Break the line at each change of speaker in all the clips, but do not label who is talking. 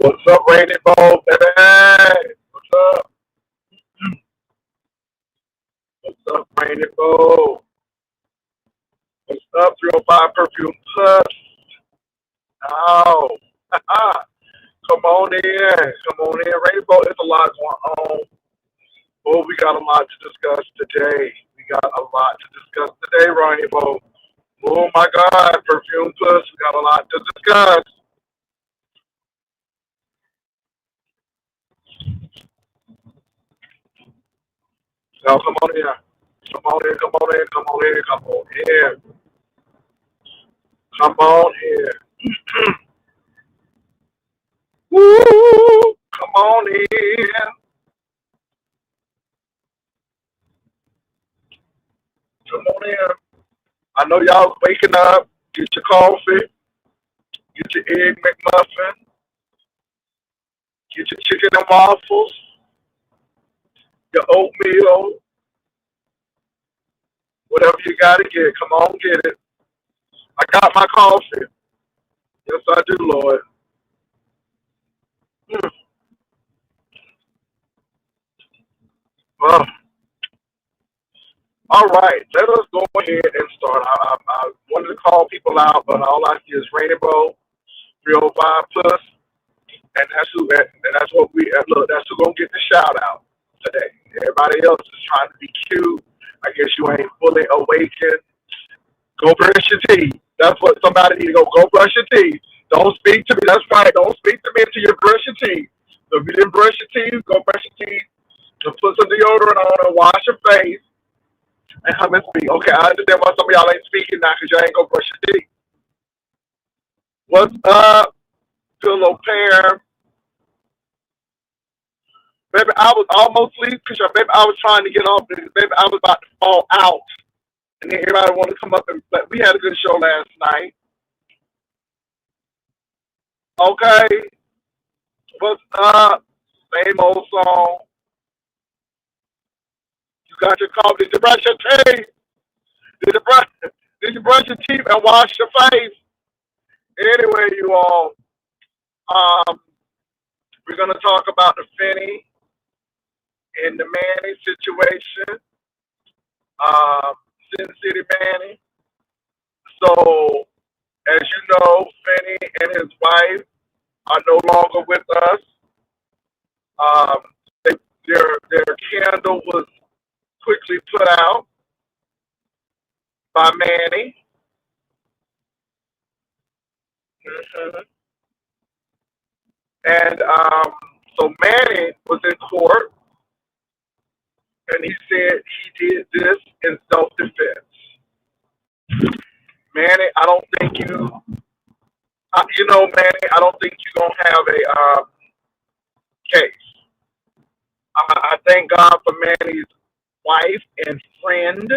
What's up, Rainy Bo? Hey, what's up? What's up, Rainy Bo? What's up, 305 Perfume Plus? Oh, come on in. Come on in. Rainy Bo, there's a lot going on. Oh, we got a lot to discuss today. We got a lot to discuss today, Rainy Bo. Oh, my God, Perfume Plus, we got a lot to discuss. So come on in. Come on in, come on in, come on in, come on in. Come on in. Woo! Come on in. Come on in. I know y'all waking up. Get your coffee. Get your egg McMuffin. Get your chicken and waffles. Your oatmeal. Whatever you gotta get. Come on, get it. I got my coffee. Yes, I do, Lord. Mm. Uh, all right, let us go ahead and start. I wanted to call people out, but all I see is Rainbow 305 Plus. And that's who, and that's what we look. That's who gonna get the shout out today. Everybody else is trying to be cute. I guess you ain't fully awakened. Go brush your teeth. That's what somebody need to go. Go brush your teeth. Don't speak to me. That's right. Don't speak to me until you brush your teeth. So if you didn't brush your teeth, go brush your teeth. Just put some deodorant on and wash your face and come and speak. Okay, I understand why some of y'all ain't speaking now because y'all ain't gonna brush your teeth. What's up, pillow pair? Baby, I was almost asleep because baby, I was trying to get off. Baby, I was about to fall out. And then everybody wanted to come up and but we had a good show last night. Okay. What's up? Same old song. You got your coffee. Did you brush your teeth? Did you brush your teeth and wash your face? Anyway, you all, um, we're gonna talk about the Finney and the Manny situation. Um, Sin City Manny. So as you know, Finney and his wife are no longer with us. Um, they, their candle was quickly put out by Manny. Mhm. And so Manny was in court, and he said he did this in self-defense. Manny, I don't think Manny, I don't think you're gonna have a case. I thank God for Manny's wife and friend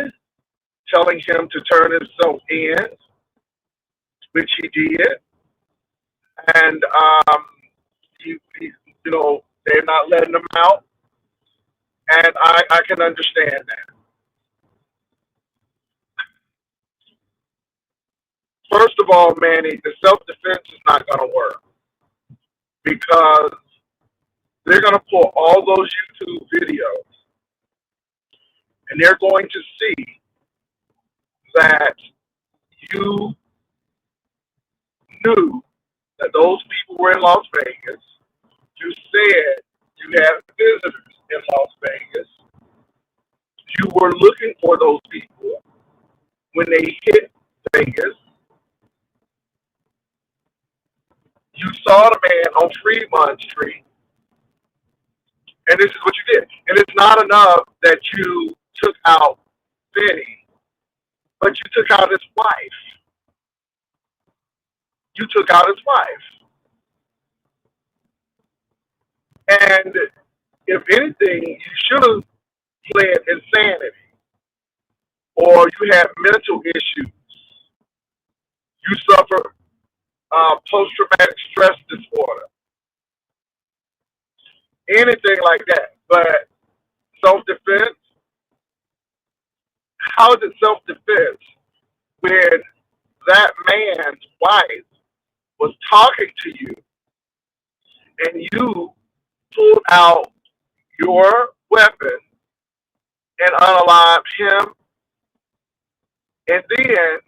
telling him to turn himself in, which he did, and they're not letting him out, and I can understand that. First of all, Manny, the self-defense is not going to work because they're going to pull all those YouTube videos, and they're going to see that you knew that those people were in Las Vegas. You said you had visitors in Las Vegas. You were looking for those people when they hit Vegas. You saw the man on Fremont Street, and this is what you did. And it's not enough that you took out Vinny, but you took out his wife. You took out his wife. And if anything, you should have pled insanity or you had mental issues. You suffer post traumatic stress disorder, anything like that. But self defense, how is it self defense when that man's wife was talking to you and you pulled out your weapon and unalived him and then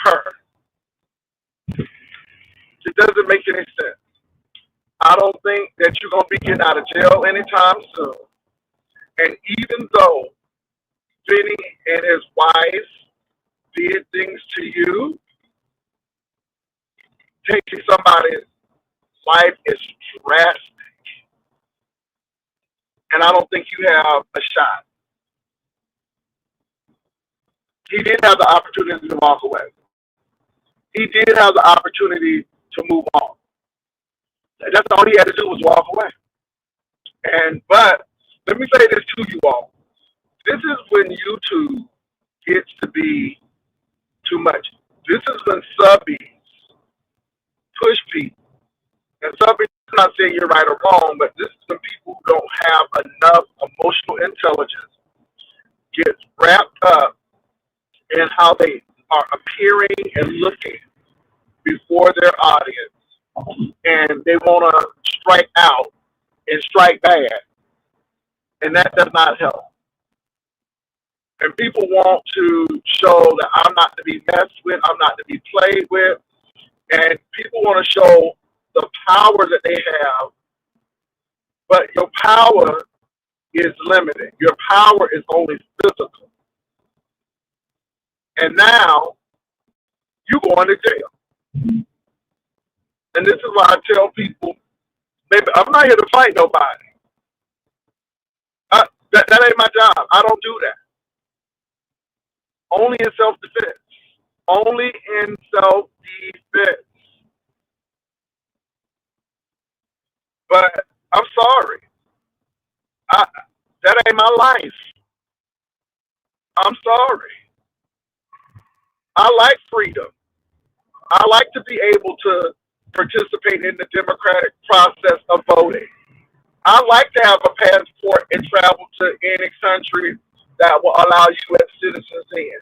her. It doesn't make any sense. I don't think that you're going to be getting out of jail anytime soon. And even though Vinny and his wife did things to you, taking somebody's life is drastic. And I don't think you have a shot. He did have the opportunity to walk away. He did have the opportunity to move on. That's all he had to do was walk away. But let me say this to you all. This is when YouTube gets to be too much. This is when subbies push people. And subbies, I'm not saying you're right or wrong, but this is when people who don't have enough emotional intelligence get wrapped up in how they are appearing and looking before their audience. And they want to strike out and strike bad. And that does not help. And people want to show that I'm not to be messed with, I'm not to be played with. And people want to show the power that they have. But your power is limited. Your power is only physical. And now you're going to jail. And this is why I tell people, baby, I'm not here to fight nobody. That ain't my job. I don't do that. Only in self-defense. Only in self-defense. But I'm sorry. That ain't my life. I'm sorry. I like freedom. I like to be able to participate in the democratic process of voting. I like to have a passport and travel to any country that will allow U.S. citizens in.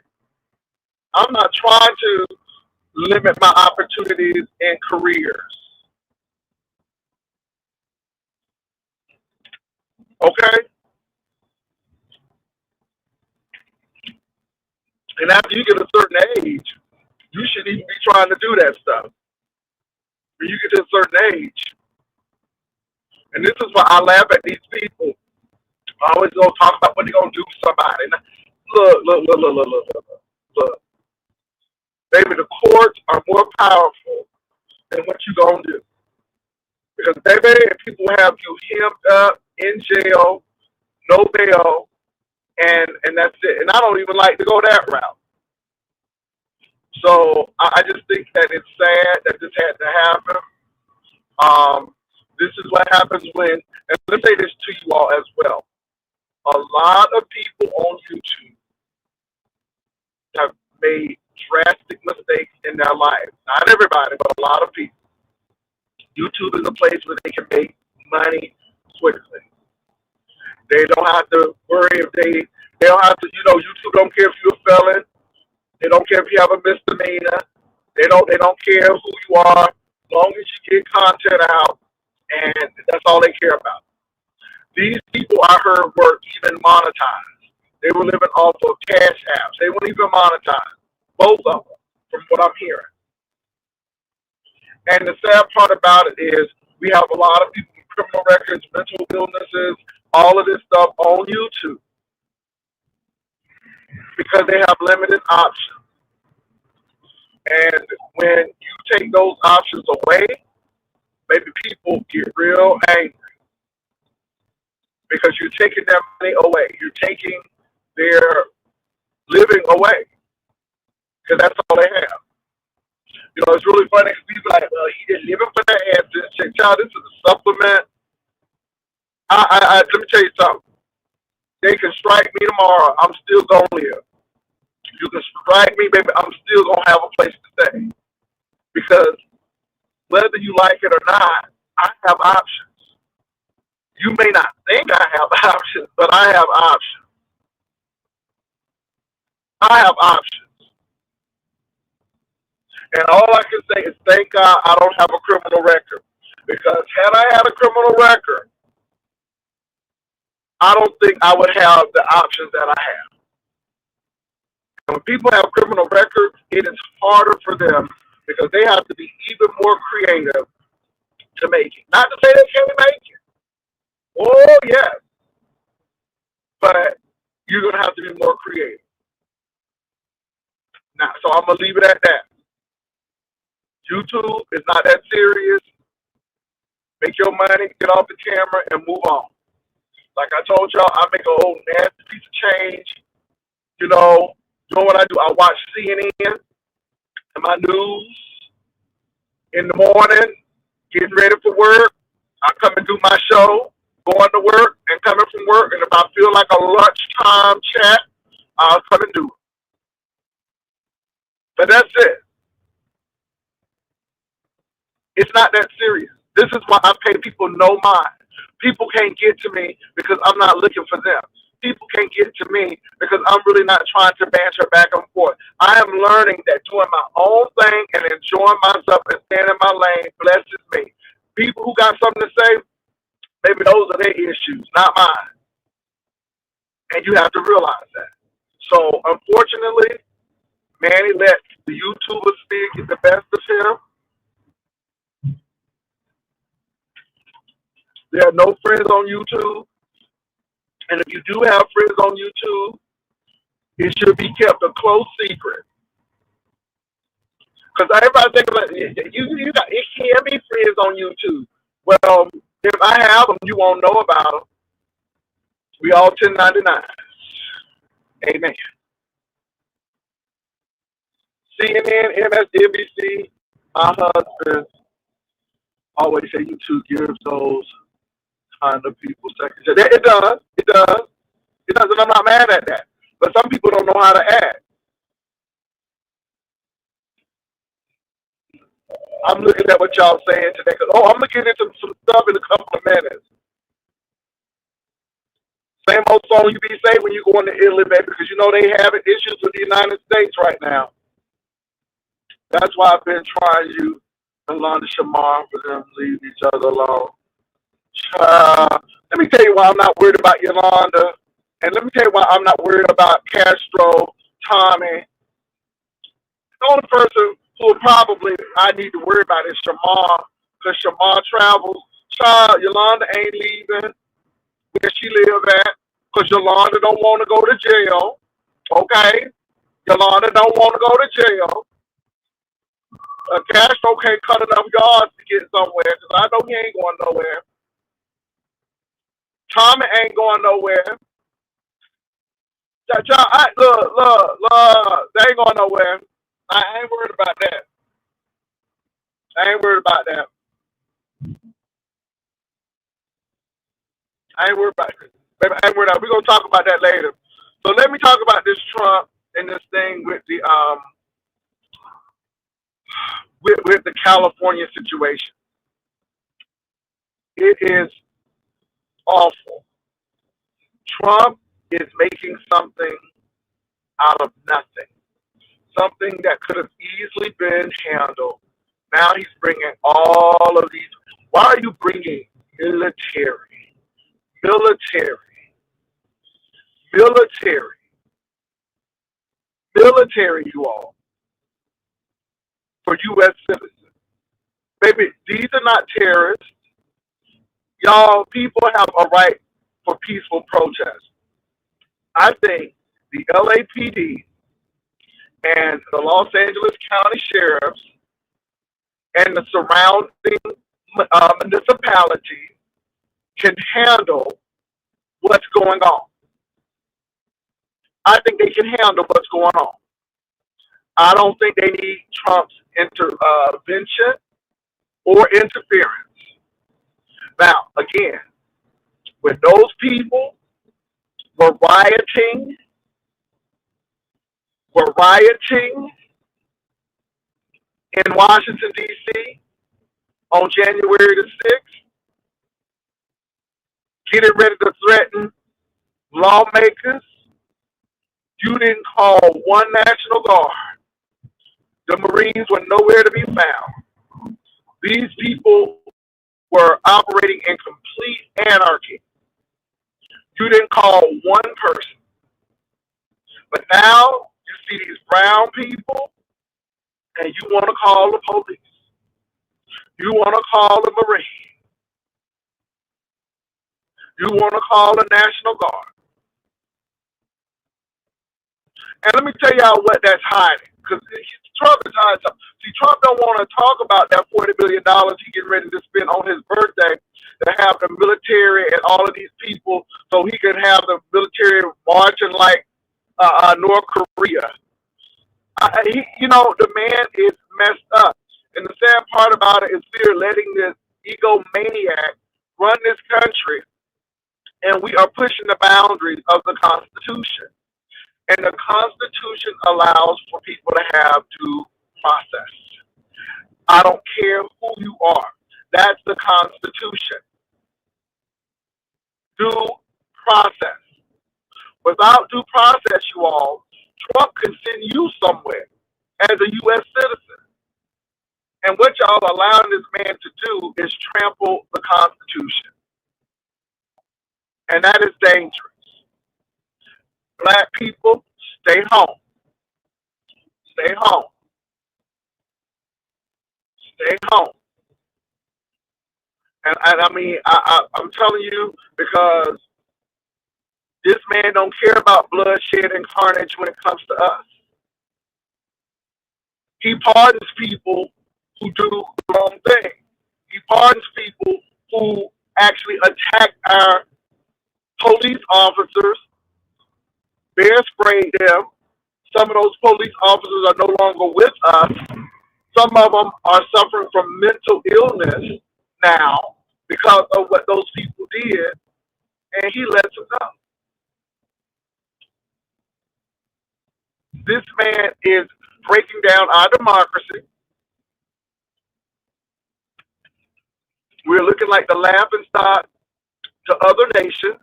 I'm not trying to limit my opportunities and careers. Okay? And after you get a certain age, you shouldn't even be trying to do that stuff. When you get to a certain age. And this is why I laugh at these people. I always go talk about what they're going to do to somebody. And look. Baby, the courts are more powerful than what you going to do. Because, baby, if people have you hemmed up in jail, no bail, and that's it. And I don't even like to go that route. So I just think that it's sad that this had to happen. This is what happens when, and let's say this to you all as well. A lot of people on YouTube have made drastic mistakes in their life. Not everybody, but a lot of people. YouTube is a place where they can make money quickly. They don't have to worry if they don't have to, YouTube don't care if you're a felon. They don't care if you have a misdemeanor. They don't care who you are, as long as you get content out, and that's all they care about. These people I heard were even monetized. They were living off of cash apps. They weren't even monetized. Both of them, from what I'm hearing. And the sad part about it is we have a lot of people with criminal records, mental illnesses, all of this stuff on YouTube because they have limited options. And when you take those options away, maybe people get real angry because you're taking their money away. You're taking their living away because that's all they have. It's really funny because people are like, well, he didn't live for that answer. Check, child, this is a supplement. Let me tell you something. They can strike me tomorrow. I'm still going to live. You can strike me, baby. I'm still going to have a place to stay. Because whether you like it or not, I have options. You may not think I have options, but I have options. I have options. And all I can say is thank God I don't have a criminal record. Because had I had a criminal record, I don't think I would have the options that I have. And when people have criminal records, it is harder for them because they have to be even more creative to make it. Not to say they can't make it. Oh, yes. But you're going to have to be more creative. Now, so I'm going to leave it at that. YouTube is not that serious. Make your money, get off the camera, and move on. Like I told y'all, I make a whole nasty piece of change. You know what I do? I watch CNN and my news in the morning, getting ready for work. I come and do my show, going to work, and coming from work. And if I feel like a lunchtime chat, I'll come and do it. But that's it. It's not that serious. This is why I pay people no mind. People can't get to me because I'm not looking for them. People can't get to me because I'm really not trying to banter back and forth. I am learning that doing my own thing and enjoying myself and staying in my lane blesses me. People who got something to say, maybe those are their issues, not mine. And you have to realize that. So, unfortunately, Manny let the YouTubers get the best of him. There are no friends on YouTube. And if you do have friends on YouTube, it should be kept a close secret. Because everybody thinks about it can be friends on YouTube. Well, if I have them, you won't know about them. We all 1099. Amen. CNN, MSNBC, my husband always say YouTube gives those kind of people second chance. It does. It does. It does, and I'm not mad at that. But some people don't know how to act. I'm looking at what y'all saying today. I'm going to get into some stuff in a couple of minutes. Same old song you be saying when you go into Italy, baby, because you know they having issues with the United States right now. That's why I've been trying you and London Shamar for them to leave each other alone. Let me tell you why I'm not worried about Yolanda. And let me tell you why I'm not worried about Castro, Tommy. The only person who probably I need to worry about is Shamar, because Shamar travels. Yolanda ain't leaving where she live at, because Yolanda don't want to go to jail. Okay? Yolanda don't want to go to jail. Castro can't cut enough yards to get somewhere, because I know he ain't going nowhere. Tommy ain't going nowhere. Look, they ain't going nowhere. I ain't worried about that. I ain't worried about that. I ain't worried about it. Baby, I ain't worried about it. We're going to talk about that later. So let me talk about this Trump and this thing with the with the California situation. It is awful. Trump is making something out of nothing. Something that could have easily been handled. Now he's bringing all of these. Why are you bringing military, you all, for U.S. citizens? Baby, these are not terrorists. Y'all, people have a right for peaceful protest. I think the LAPD and the Los Angeles County Sheriffs and the surrounding municipalities can handle what's going on. I think they can handle what's going on. I don't think they need Trump's intervention or interference. Now, again, when those people were rioting in Washington, D.C. on January the 6th, getting ready to threaten lawmakers, you didn't call one National Guard. The Marines were nowhere to be found. These people were operating in complete anarchy. You didn't call one person. But now you see these brown people and you want to call the police. You want to call the Marine. You want to call the National Guard. And let me tell y'all what that's hiding. Because Trump is hiding something. See, Trump don't want to talk about that $40 billion he getting ready to spend on his birthday to have the military and all of these people so he can have the military marching like North Korea. The man is messed up. And the sad part about it is we're letting this egomaniac run this country, and we are pushing the boundaries of the Constitution. And the Constitution allows for people to have due process. I don't care who you are. That's the Constitution. Due process. Without due process, you all, Trump can send you somewhere as a U.S. citizen. And what y'all are allowing this man to do is trample the Constitution. And that is dangerous. Black people, stay home. Stay home. Stay home. And I mean, I'm telling you, because this man don't care about bloodshed and carnage when it comes to us. He pardons people who do the wrong thing. He pardons people who actually attack our police officers, bear sprayed them. Some of those police officers are no longer with us. Some of them are suffering from mental illness now because of what those people did, and he lets them know. This man is breaking down our democracy. We're looking like the laughing stock to other nations.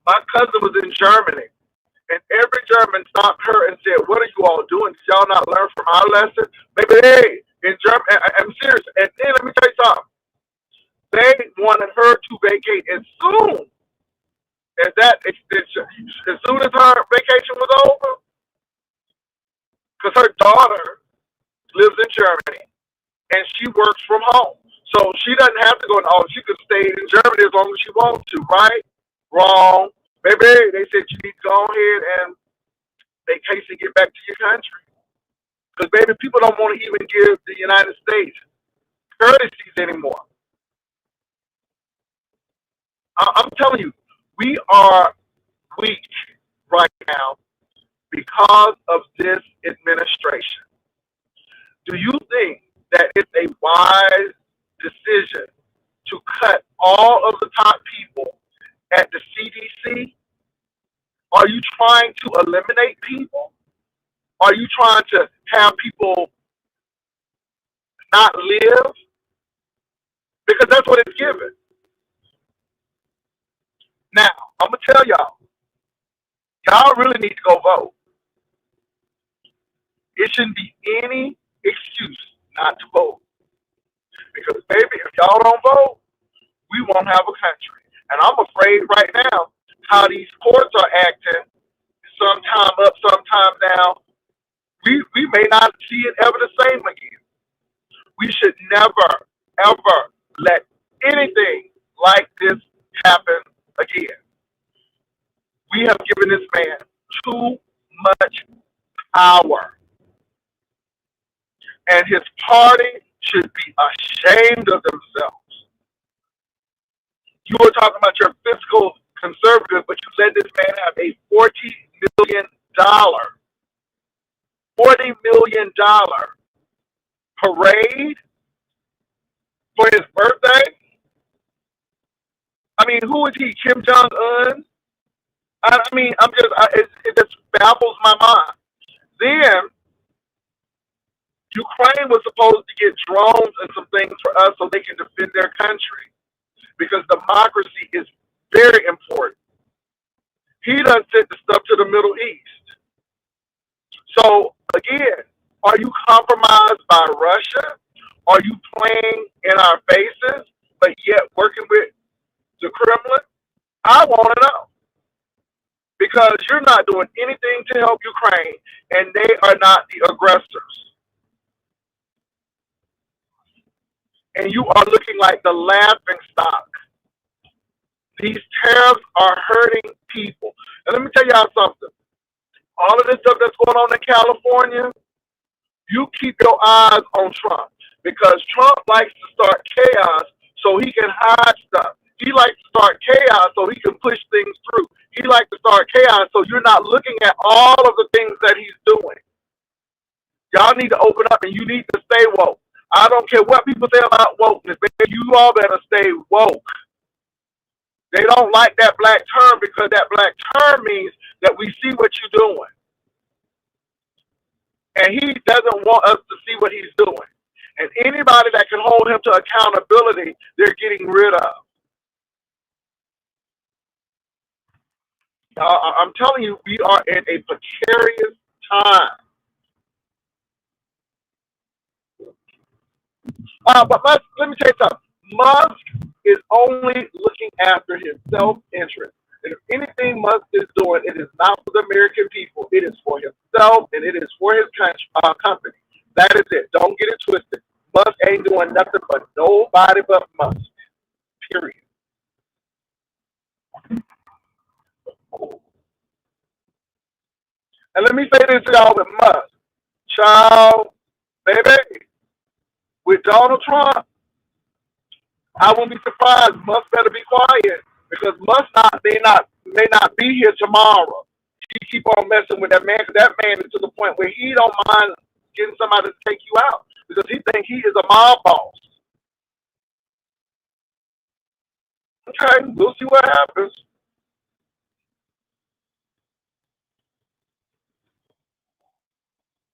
My cousin was in Germany, and every German stopped her and said, "What are you all doing? Did y'all not learn from our lesson?" Maybe, hey, in Germany, I'm serious. And then let me tell you something. They wanted her to vacate as soon as that extension, as soon as her vacation was over, because her daughter lives in Germany, and she works from home. So she doesn't have to go in office. She could stay in Germany as long as she wants to, right? Wrong. Baby, they said you need to go ahead and vacate and get back to your country. Because, baby, people don't want to even give the United States courtesies anymore. I'm telling you, we are weak right now because of this administration. Do you think that it's a wise decision to cut all of the top people at the CDC? Are you trying to eliminate people? Are you trying to have people not live? Because that's what it's given. Now, I'm going to tell y'all really need to go vote. It shouldn't be any excuse not to vote. Because, baby, if y'all don't vote, we won't have a country. And I'm afraid right now how these courts are acting, sometime up, sometime down, we may not see it ever the same again. We should never, ever let anything like this happen again. We have given this man too much power. And his party should be ashamed of themselves. You were talking about your fiscal conservative, but you let this man have a $40 million parade for his birthday. I mean, who is he? Kim Jong-un? I mean, it just baffles my mind. Then Ukraine was supposed to get drones and some things for us so they can defend their country, because democracy is very important. He done sent the stuff to the Middle East. So, again, are you compromised by Russia? Are you playing in our faces, but yet working with the Kremlin? I want to know because you're not doing anything to help Ukraine, and they are not the aggressors. And you are looking like the laughing stock. These tariffs are hurting people. And let me tell y'all something. All of this stuff that's going on in California, you keep your eyes on Trump because Trump likes to start chaos so he can hide stuff. He likes to start chaos so he can push things through. He likes to start chaos so you're not looking at all of the things that he's doing. Y'all need to open up and you need to stay woke. I don't care what people say about wokeness, but you all better stay woke. They don't like that black term because that black term means that we see what you're doing. And he doesn't want us to see what he's doing. And anybody that can hold him to accountability, they're getting rid of. I'm telling you, we are in a precarious time. But let me tell you something. Musk is only looking after his self-interest. And if anything Musk is doing, it is not for the American people. It is for himself, and it is for his company. That is it. Don't get it twisted. Musk ain't doing nothing but nobody but Musk. Period. And let me say this to y'all with Musk. Child, baby, with Donald Trump, I won't be surprised. Musk better be quiet because Musk may not be here tomorrow. He keep on messing with that man because that man is to the point where he don't mind getting somebody to take you out because he thinks he is a mob boss. Okay, we'll see what happens.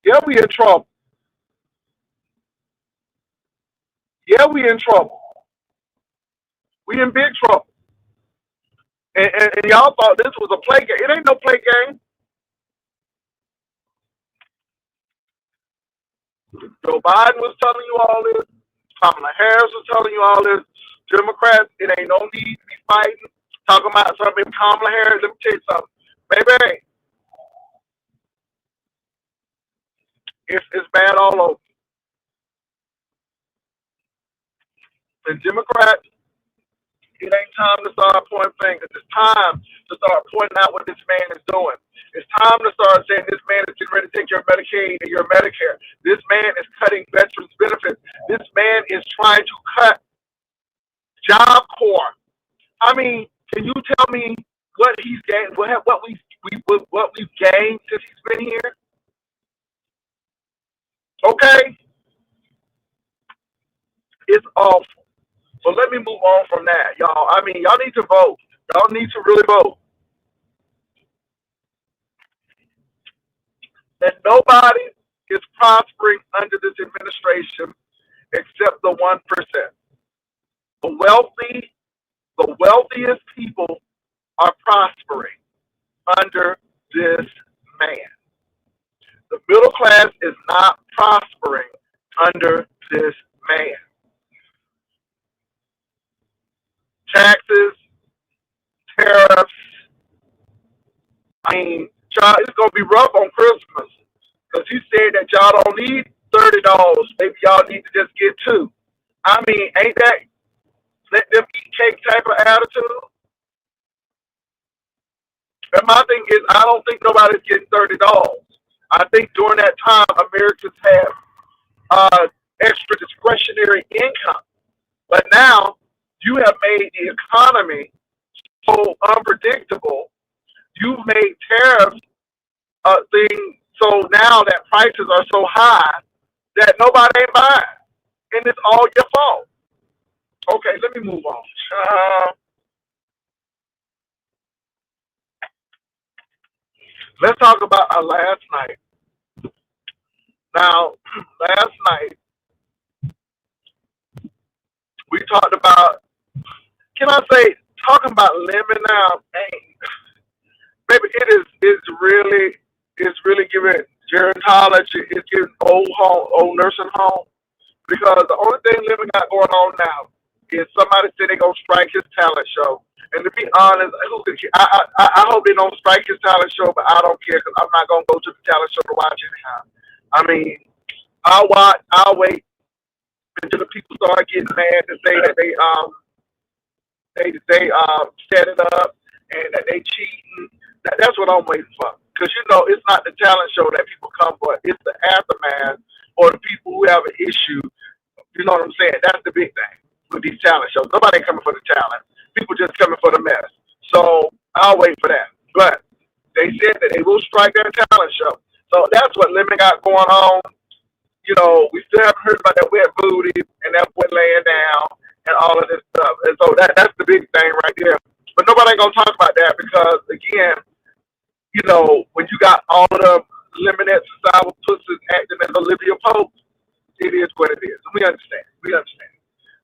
Yeah, we in trouble. Yeah, we in trouble. We in big trouble. And y'all thought this was a play game. It ain't no play game. Joe Biden was telling you all this. Kamala Harris was telling you all this. Democrats, it ain't no need to be fighting. Talking about something. Kamala Harris, let me tell you something. Baby, it's bad all over. The Democrats, it ain't time to start pointing fingers. It's time to start pointing out what this man is doing. It's time to start saying this man is getting ready to take your Medicaid and your Medicare. This man is cutting veterans benefits. This man is trying to cut Job Corps. I mean, can you tell me what he's gained? What we've gained since he's been here? Okay, it's awful. So let me move on from that, y'all. I mean, y'all need to vote. Y'all need to really vote. And nobody is prospering under this administration except the 1%. The wealthy, the wealthiest people are prospering under this man. The middle class is not prospering under this man. Taxes, tariffs. I mean, y'all, it's gonna be rough on Christmas because he said that y'all don't need $30. Maybe y'all need to just get two. I mean, ain't that let them eat cake type of attitude? And my thing is, I don't think nobody's getting $30. I think during that time, Americans have extra discretionary income. But now you have made the economy so unpredictable. You've made tariffs thing so now that prices are so high that nobody ain't buying, and it's all your fault. Okay, let me move on. Let's talk about our last night. Now, last night we talked about. Can I say talking about lemon now? Baby, it's really giving gerontology. It's giving old nursing home. because the only thing Lemon got going on now is somebody said they're gonna strike his talent show. And to be honest, I hope they don't strike his talent show, but I don't care because I'm not gonna go to the talent show to watch anyhow. I mean, I'll wait until the people start getting mad to say that they set it up and that they cheating. That's what I'm waiting for. Because it's not the talent show that people come for. It's the aftermath or the people who have an issue. You know what I'm saying? That's the big thing with these talent shows. Nobody coming for the talent. People just coming for the mess. So I'll wait for that. But they said that they will strike their talent show. So that's what Lemon got going on. We still haven't heard about that wet booty and that boy laying down and all of this stuff. And so that's the big thing right there. But nobody ain't gonna talk about that because again, when you got all of the lemonette sour pussies acting as Olivia Pope, it is what it is. And we understand. We understand.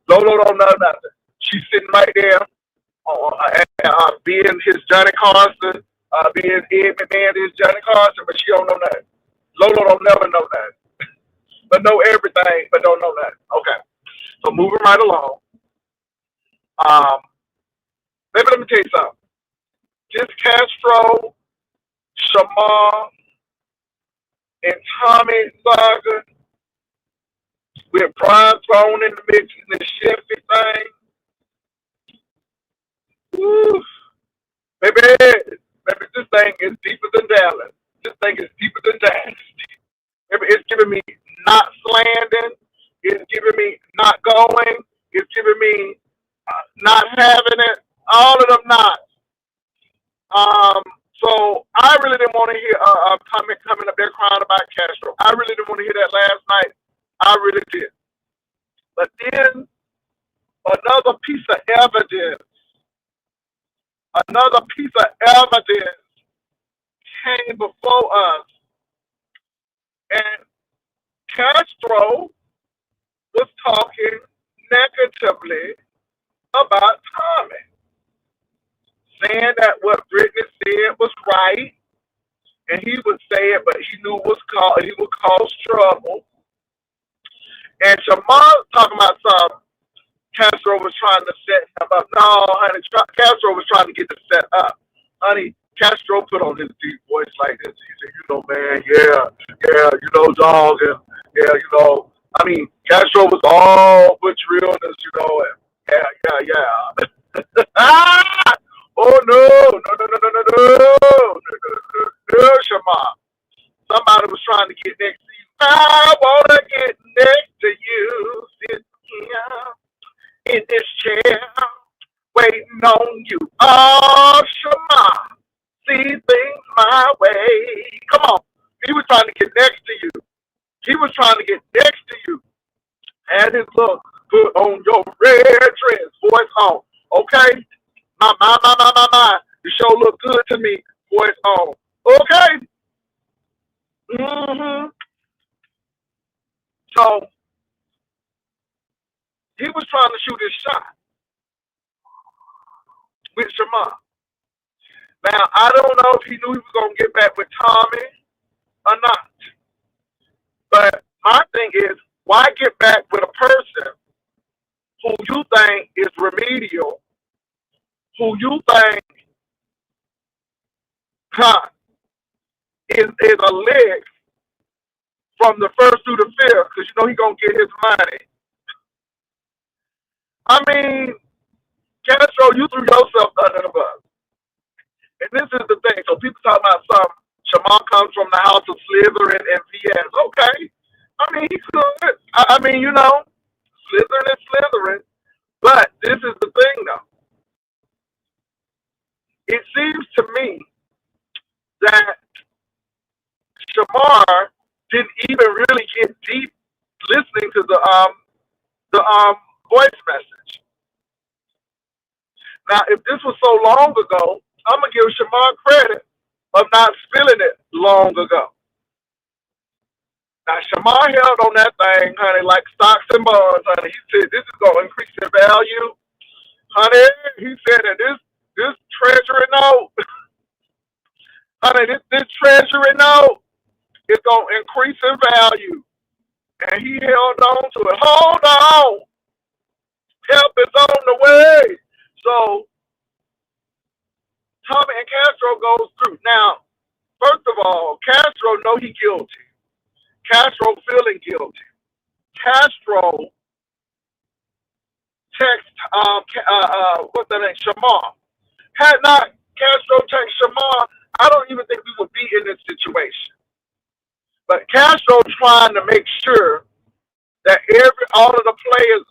Lolo don't know nothing. She's sitting right there, being his Johnny Carson, being Ed McMahon his Johnny Carson, but she don't know nothing. Lolo don't never know nothing. But know everything, but don't know nothing. Okay. So moving right along. Let me tell you something. This Castro, Shamar, and Tommy saga with Brian thrown in the mix in the Sheffy thing. Woo. Baby, this thing is deeper than Dallas. This thing is deeper than Dallas. Baby, it's giving me not slandering. It's giving me not going. It's giving me not having it. All of them not. So I really didn't want to hear coming up there crying about Castro. I really didn't want to hear that last night. I really did. But then another piece of evidence came before us, and Castro was talking negatively about Tommy, saying that what Brittany said was right, and he would say it, but he knew he would cause trouble. And Shamar talking about something. Castro was trying to set him up. No, honey, Castro was trying to get the set up. Honey, Castro put on his deep voice like this. He said, man, yeah, dog, and Castro was all butch realness, and yeah. Oh no, Shamar. Somebody was trying to get next to you. I wanna get next to you, sit here in this chair, waiting on you. Oh, Shema, see things my way. Come on. He was trying to get next to you. Had his look, put on your red dress, voice on. Okay? My. You sure look good to me, voice on. Okay? Mm-hmm. So, he was trying to shoot his shot with Shamar. Now, I don't know if he knew he was going to get back with Tommy or not. But my thing is, why get back with a person who you think is remedial, who you think is a leg from the first through the fifth, because he's going to get his money. I mean, Castro, you threw yourself under the bus. And this is the thing. So people talk about something. Shamar comes from the house of Slytherin and VS. Okay. I mean, he could. Slytherin is Slytherin. But this is the thing, though. It seems to me that Shamar didn't even really get deep listening to the voice message. Now, if this was so long ago, I'm gonna give Shamar credit of not spilling it long ago. Now, Shamar held on that thing, honey, like stocks and bonds, honey. He said this is gonna increase in value, honey. He said that this treasury note, honey, this treasury note is gonna increase in value. And he held on to it. Hold on. Help is on the way. So Tommy and Castro goes through. Now, first of all, Castro know he guilty. Castro feeling guilty. Castro text what's that name? Shamar. Had not Castro text Shamar, I don't even think we would be in this situation. But Castro trying to make sure that all of the players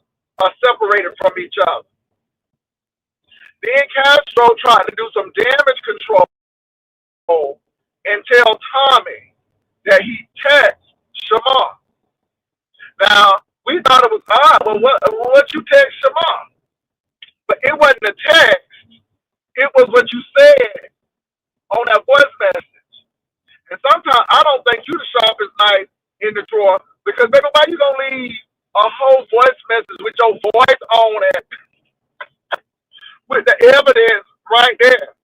are separated from each other. Then Castro tried to do some damage control and tell Tommy that he text Shamar. Now, we thought it was odd. Well, what you text Shamar? But it wasn't a text. It was what you said on that voice message. And sometimes I don't think you the sharpest knife in the drawer because, baby, why you gonna leave a whole voice message with your voice on it, with the evidence right there?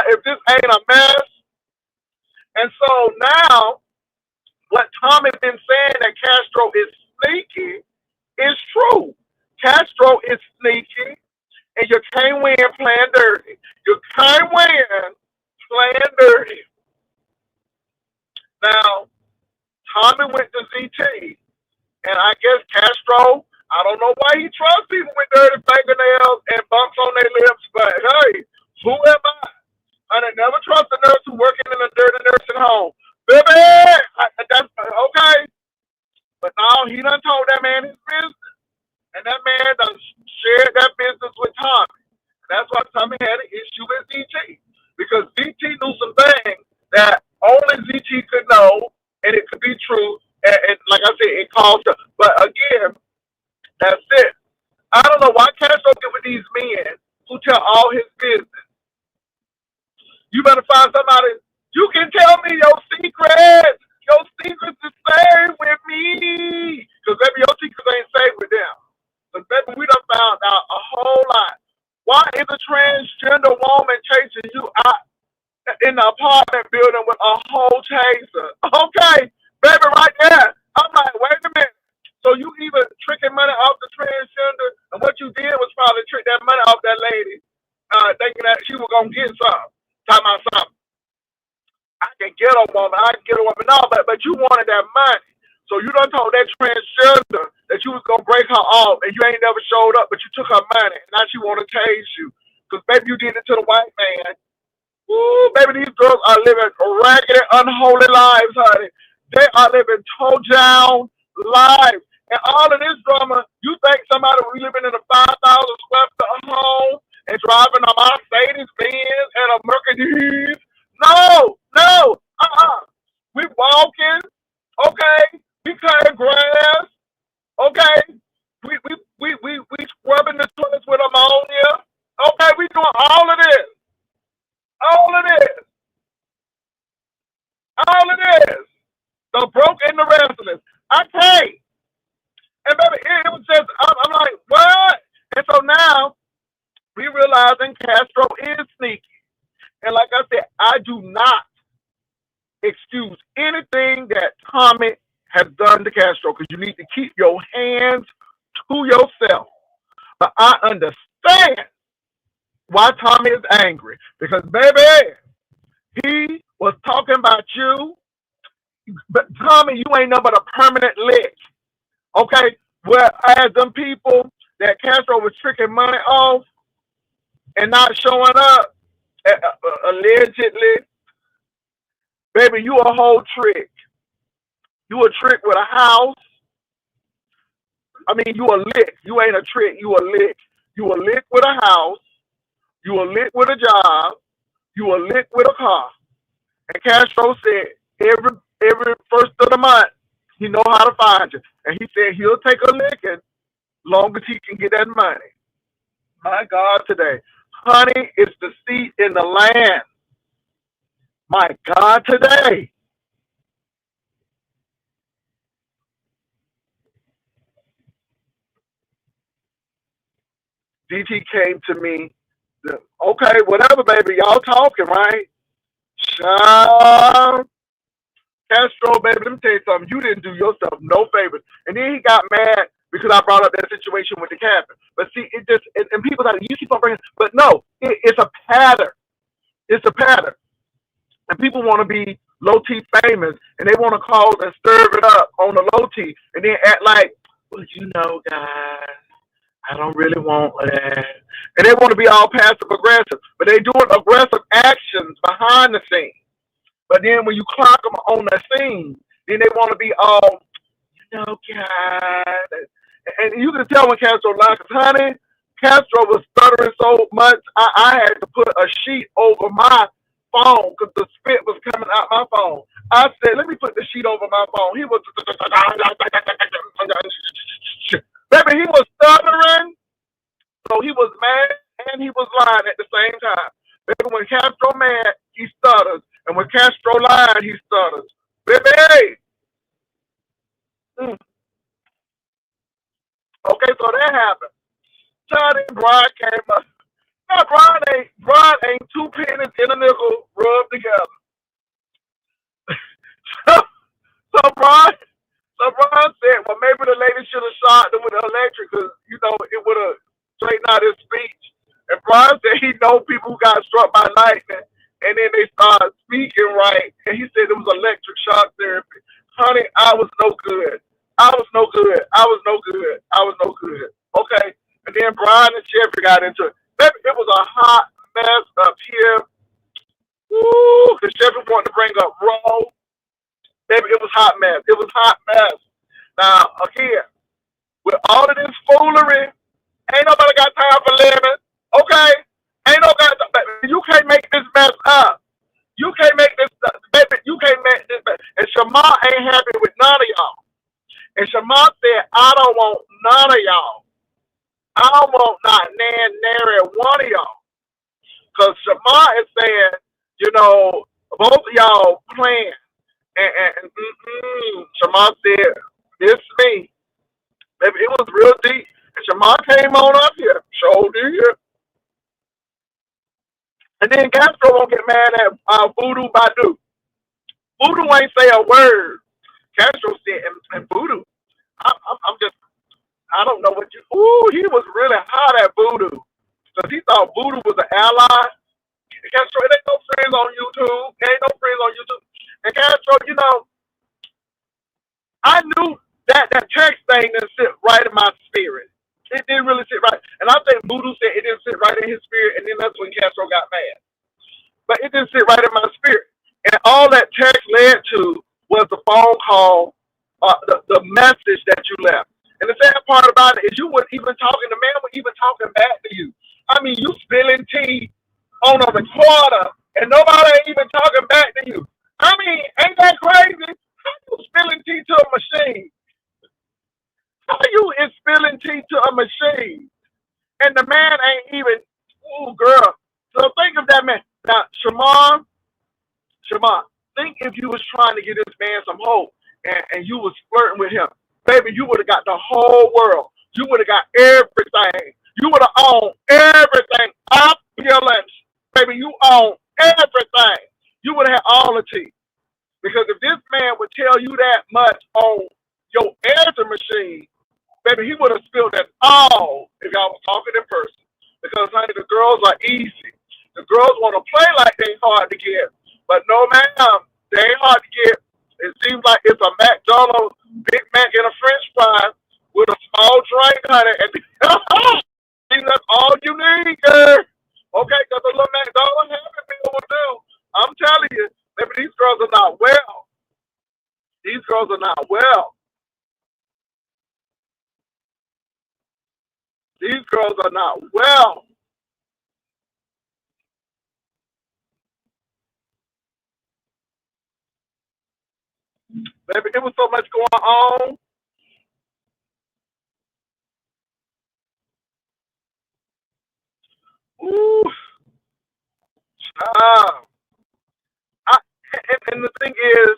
If this ain't a mess. And so now, what Tommy been saying that Castro is sneaky is true. Castro is sneaky, and you can't win playing dirty. You can't win playing dirty. Now, Tommy went to ZT, and I guess Castro, I don't know why he trusts people with dirty fingernails and bumps on their lips, but hey, who am I? I never trust a nurse who working in a dirty nursing home. Baby, that's okay. But now he done told that man his business. And that man done shared that business with Tommy. And that's why Tommy had an issue with ZT. Because ZT knew some things that only ZT could know, and it could be true. And like I said, it caused her. But again, that's it. I don't know why Castro get with these men who tell all his business. You better find somebody. You can tell me your secrets. Your secrets is safe with me. Because baby, your secrets ain't safe with them. But baby, we done found out a whole lot. Why is a transgender woman chasing you out in the apartment building with a whole taser? Okay, baby, right there. I'm like, wait a minute. So you even tricking money off the transgender, and what you did was probably trick that money off that lady, thinking that she was gonna get some. Talking about something. I can get a woman. I can get a woman. No, but you wanted that money. So you done told that transgender that you was going to break her off and you ain't never showed up, but you took her money. And now she want to tase you. Because, baby, you did it to the white man. Ooh, baby, these girls are living ragged, unholy lives, honey. They are living toe-down lives. And all of this drama, you think somebody was living in a 5,000 square foot home and driving a Mercedes Benz and a Mercedes? No. We walking, okay. We cutting grass, okay. We scrubbing the toilets with ammonia, okay. We doing all of this, the broke and the restless. I can't. And baby, it was just I'm like, what? And so now we realizing Castro is sneaky. And like I said, I do not excuse anything that Tommy has done to Castro because you need to keep your hands to yourself. But I understand why Tommy is angry because, baby, he was talking about you. But Tommy, you ain't nothing but a permanent lick. Okay? Whereas them people that Castro was tricking money off and not showing up, allegedly, baby, you a whole trick. You a trick with a house. I mean, you a lick. You ain't a trick. You a lick. You a lick with a house. You a lick with a job. You a lick with a car. And Castro said every first of the month, he know how to find you. And he said he'll take a licking long as he can get that money. My God, today. Honey, it's the seed in the land. My God, today. DT came to me. Okay, whatever, baby. Y'all talking, right? Child. Castro, baby, let me tell you something. You didn't do yourself no favors. And then he got mad because I brought up that situation with the cabin. But see, it just, and people like, you keep on bringing, but no, it's a pattern. It's a pattern. And people want to be low T famous and they want to cause and stir it up on the low T and then act like, well, you know, guys, I don't really want that. And they want to be all passive aggressive, but they doing aggressive actions behind the scenes. But then when you clock them on the scene, then they want to be all, you know, guys. And you can tell when Castro lied, because, honey, Castro was stuttering so much, I had to put a sheet over my phone because the spit was coming out my phone. I said, let me put the sheet over my phone. He was, baby, he was stuttering, so he was mad and he was lying at the same time. Baby, when Castro mad, he stutters. And when Castro lied, he stutters. Baby! Mm. Okay, so that happened. Johnny and Brian came up. Now, Brian ain't two pennies in a nickel rubbed together. so Brian said, well, maybe the lady should have shot him with the electric because, you know, it would have straightened out his speech. And Brian said he know people who got struck by lightning and then they started speaking right. And he said it was electric shock therapy. Honey, I was no good. I was no good. I was no good. I was no good. Okay. And then Brian and Jeffrey got into it. Baby, it was a hot mess up here. Woo! Because Jeffrey wanted to bring up Roe. Baby, it was hot mess. It was hot mess. Now, again, with all of this foolery, ain't nobody got time for lemon. Okay? Ain't nobody. You can't make this mess up. You can't make this, baby. You can't make this mess. And Shamar ain't happy with none of y'all. And Shamar said, I don't want none of y'all. I don't want not nary one of y'all. Because Shamar is saying, you know, both of y'all playing. And Shamar said, this me. Baby, it was real deep. And Shamar came on up here. Showed here. And then Castro won't get mad at Voodoo Badu. Voodoo ain't say a word. Castro said, and Voodoo, I'm just, I don't know what you, ooh, he was really hot at Voodoo. Because he thought Voodoo was an ally. And Castro, it ain't no friends on YouTube. There ain't no friends on YouTube. And Castro, you know, I knew that text thing didn't sit right in my spirit. It didn't really sit right. And I think Voodoo said it didn't sit right in his spirit, and then that's when Castro got mad. But it didn't sit right in my spirit. And all that text led to was the phone call, the message that you left. And the sad part about it is you weren't even talking, the man was even talking back to you. I mean, you spilling tea on a recorder, and nobody ain't even talking back to you. I mean, ain't that crazy? How you spilling tea to a machine? How you is spilling tea to a machine? And the man ain't even, ooh, girl. So think of that man. Now, Shamar, think if you was trying to give this man some hope and you was flirting with him. Baby, you would have got the whole world. You would have got everything. You would have owned everything. Opulence. Baby, you own everything. You would have had all the tea. Because if this man would tell you that much on your answer machine, baby, he would have spilled it all if y'all was talking in person. Because, honey, the girls are easy. The girls want to play like they hard to get. But no, ma'am, they ain't hard to get. It seems like it's a McDonald's Big Mac and a French fry with a small drink, honey. And that's all you need, girl. Okay, because a little McDonald's Happy Meal will do. I'm telling you, maybe these girls are not well. These girls are not well. These girls are not well. Baby, it was so much going on. Ooh. Uh, and the thing is,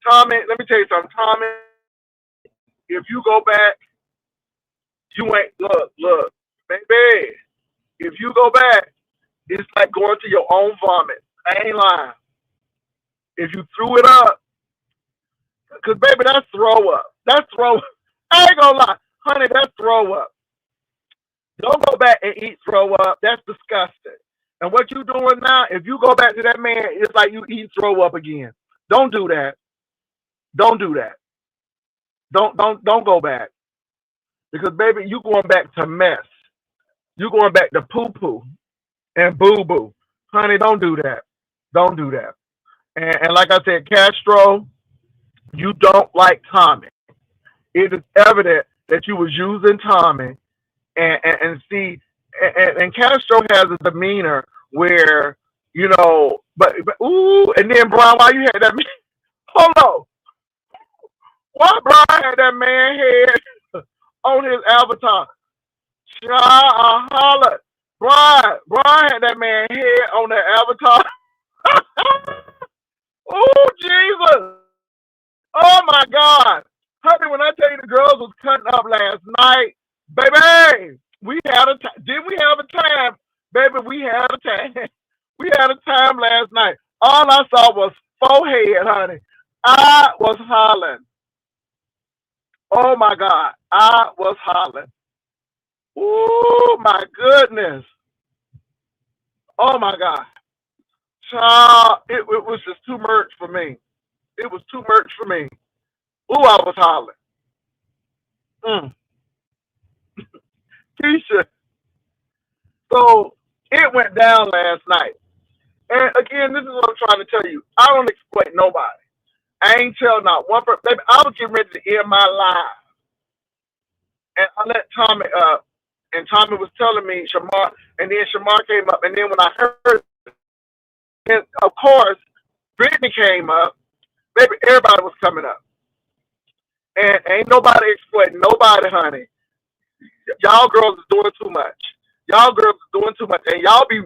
Tommy, let me tell you something. Tommy, if you go back, you ain't, look, baby, if you go back, it's like going to your own vomit. I ain't lying. If you threw it up, because baby, that's throw up. That's throw. I ain't gonna lie, honey, that's throw up. Don't go back and eat throw up. That's disgusting. And what you doing now? If you go back to that man, it's like you eat throw up again. Don't do that. Don't do that. Don't go back because baby, you going back to mess. You going back to poo poo and boo boo, honey. Don't do that. Don't do that. And like I said, Castro, you don't like Tommy. It is evident that you was using Tommy, and see, and Castro has a demeanor where but ooh, and then Brian, why you had that? Hold on, why Brian had that man head on his avatar? Holler, Brian had that man head on that avatar. Oh Jesus! Oh my God, honey, when I tell you the girls was cutting up last night, baby, we had a time. Did we have a time, baby? We had a time. We had a time last night. All I saw was forehead, honey. I was hollering. Oh my God, I was hollering. Oh my goodness. Oh my God. Child, it was just too much for me. It was too much for me. Ooh, I was hollering. Mm. Keisha, so it went down last night. And again, this is what I'm trying to tell you. I don't exploit nobody. I ain't tell not one person. Baby, I was getting ready to end my life. And I let Tommy up. And Tommy was telling me Shamar. And then Shamar came up. And then when I heard, and of course, Brittany came up. Baby, everybody was coming up. And ain't nobody exploiting nobody, honey. Y'all girls is doing too much. Y'all girls is doing too much. And y'all be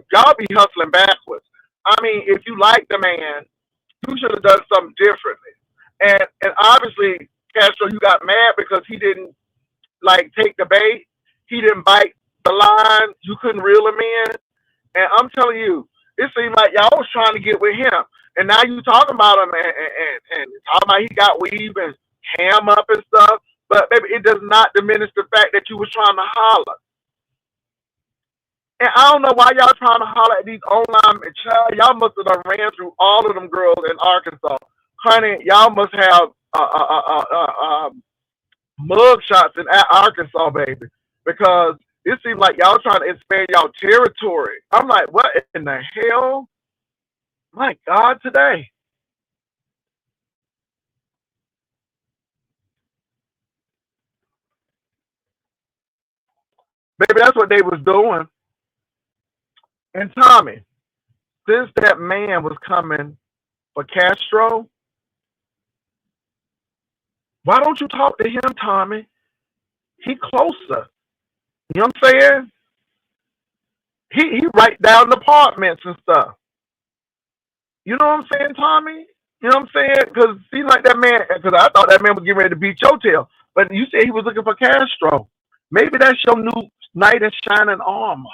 hustling backwards. I mean, if you like the man, you should have done something differently. And obviously, Castro, you got mad because he didn't like take the bait. He didn't bite the line. You couldn't reel him in. And I'm telling you, it seemed like y'all was trying to get with him. And now you talking about him and talking about he got weave and ham up and stuff. But baby, it does not diminish the fact that you was trying to holler. And I don't know why y'all trying to holler at these online child. Y'all must have done ran through all of them girls in Arkansas, honey. Y'all must have mug shots in Arkansas, baby, because it seems like y'all trying to expand y'all territory. I'm like, what in the hell? My God, today, baby, that's what they was doing. And Tommy, since that man was coming for Castro, why don't you talk to him, Tommy? He closer. You know what I'm saying? He right down the apartments and stuff. You know what I'm saying, Tommy? You know what I'm saying? Because seems like that man. Because I thought that man was getting ready to beat your tail, but you said he was looking for Castro. Maybe that's your new knight in shining armor.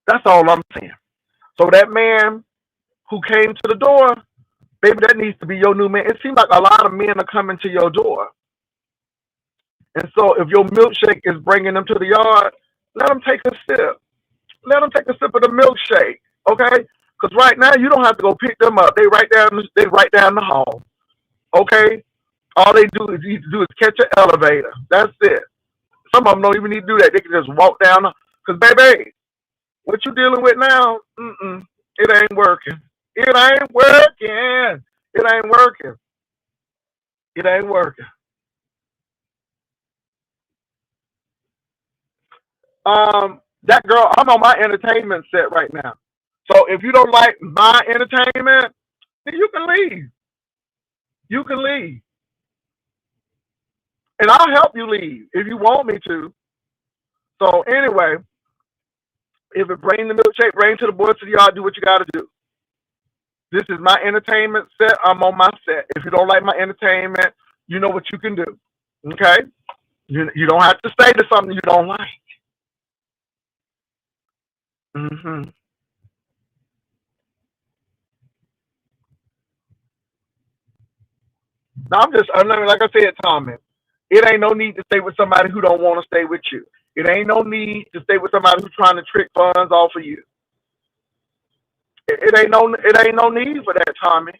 That's all I'm saying. So that man who came to the door, baby, that needs to be your new man. It seems like a lot of men are coming to your door. And so if your milkshake is bringing them to the yard, let them take a sip. Let them take a sip of the milkshake, okay? Because right now you don't have to go pick them up. They right down the hall, okay? All they do is catch an elevator. That's it. Some of them don't even need to do that. They can just walk down. Because baby, what you dealing with now? It ain't working. It ain't working. It ain't working. It ain't working. That girl, I'm on my entertainment set right now. So if you don't like my entertainment, then you can leave. You can leave. And I'll help you leave if you want me to. So anyway, if it bring the milkshake, bring to the boys to the yard, do what you gotta do. This is my entertainment set. I'm on my set. If you don't like my entertainment, you know what you can do. Okay? You don't have to stay to something you don't like. Mm-hmm. Now like I said, Tommy, it ain't no need to stay with somebody who don't want to stay with you. It ain't no need to stay with somebody who's trying to trick funds off of you. It ain't no need for that, Tommy.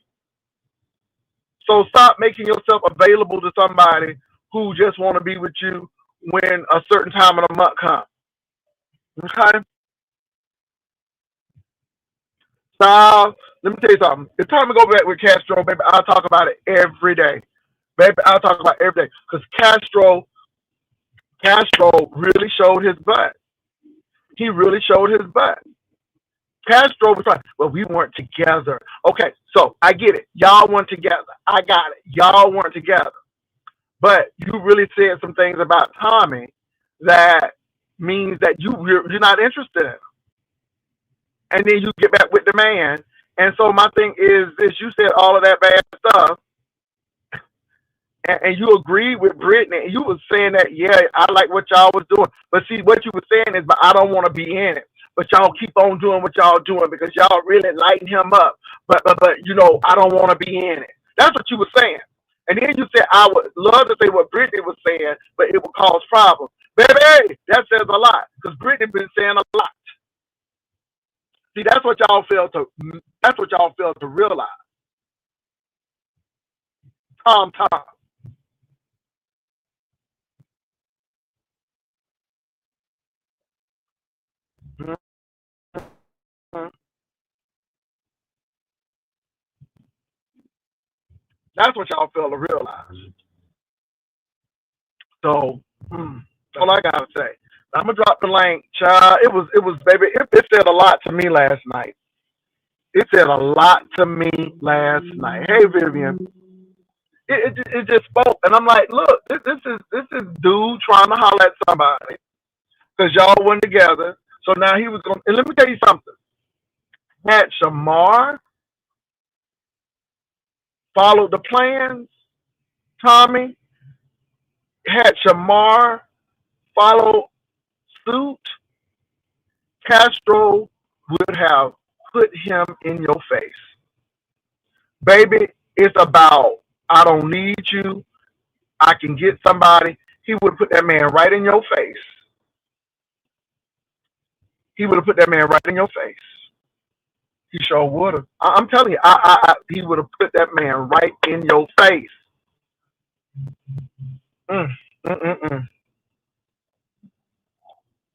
So stop making yourself available to somebody who just want to be with you when a certain time of the month comes. Okay? Stop. Let me tell you something. It's time to go back with Castro, baby. I'll talk about it every day. Baby, I'll talk about it every day. Because Castro really showed his butt. He really showed his butt. Castro was like, well, we weren't together. Okay, so I get it. Y'all weren't together. I got it. Y'all weren't together. But you really said some things about Tommy that means that you're not interested in him. And then you get back with the man. And so my thing is you said all of that bad stuff, and you agreed with Brittany, and you was saying that, yeah, I like what y'all was doing. But see, what you were saying is, but I don't want to be in it. But y'all keep on doing what y'all doing because y'all really lighten him up. But I don't want to be in it. That's what you were saying. And then you said, I would love to say what Brittany was saying, but it would cause problems. Baby, that says a lot because Brittany been saying a lot. See, that's what y'all fail to realize. Tom. Mhm. That's what y'all fail to realize. So that's all I gotta say. I'm gonna drop the link, child. It was baby. It said a lot to me last night. It said a lot to me last night. Hey, Vivian. It just spoke, and I'm like, look, this is dude trying to holler at somebody because y'all went together. So now he was going. And let me tell you something. Had Shamar followed the plans, Tommy, had Shamar followed suit, Castro would have put him in your face. Baby, it's about, I don't need you. I can get somebody. He would have put that man right in your face. He would have put that man right in your face. He sure would have. I'm telling you, he would have put that man right in your face. Mm, mm, mm, mm.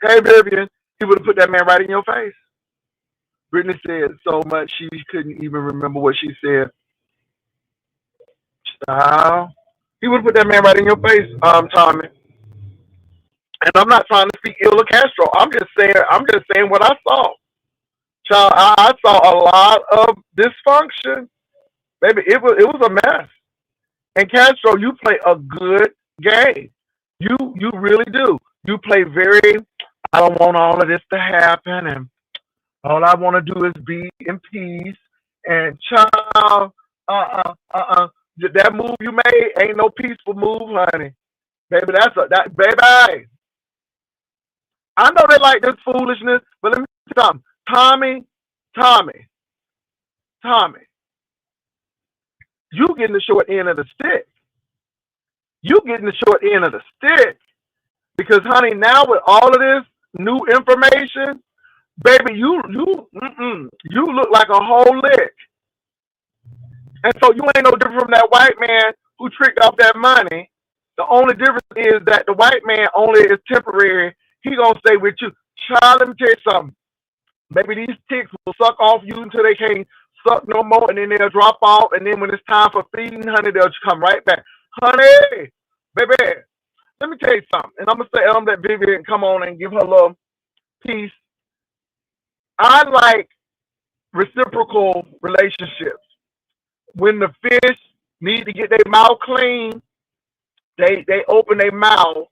Hey, Vivian, he would have put that man right in your face. Brittany said so much she couldn't even remember what she said. Child. He would have put that man right in your face, Tommy. And I'm not trying to speak ill of Castro. I'm just saying what I saw. Child, I saw a lot of dysfunction. Baby, it was a mess. And Castro, you play a good game. You really do. You play very, I don't want all of this to happen, and all I want to do is be in peace. And child, that move you made ain't no peaceful move, honey. Baby, baby. I know they like this foolishness, but let me tell you something. Tommy, Tommy, you getting the short end of the stick. You getting the short end of the stick. Because honey, now with all of this new information, baby, you look like a whole lick. And so you ain't no different from that white man who tricked off that money. The only difference is that the white man only is temporary. He gonna stay with you. Child, let me tell you something. Maybe these ticks will suck off you until they can't suck no more, and then they'll drop off. And then when it's time for feeding, honey, they'll come right back. Honey, baby, let me tell you something. And I'm gonna say, let Vivian come on and give her a little piece. I like reciprocal relationships. When the fish need to get their mouth clean, they open their mouth,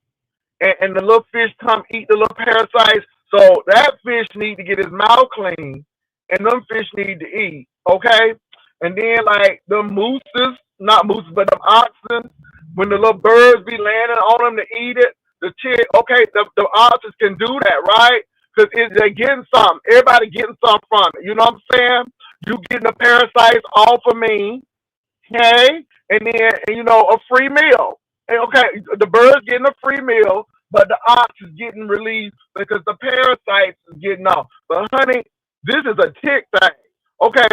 and the little fish come eat the little parasites. So that fish need to get his mouth clean, and them fish need to eat. Okay, and then like the mooses, not mooses, but them oxen, when the little birds be landing on them to eat it, the chick, okay, the oxen can do that, right? because they're getting something. Everybody getting something from it. You know what I'm saying? You getting the parasites off of me, okay? And then, a free meal. And, okay, the bird's getting a free meal, but the ox is getting released because the parasites is getting off. But honey, this is a tick thing. Okay,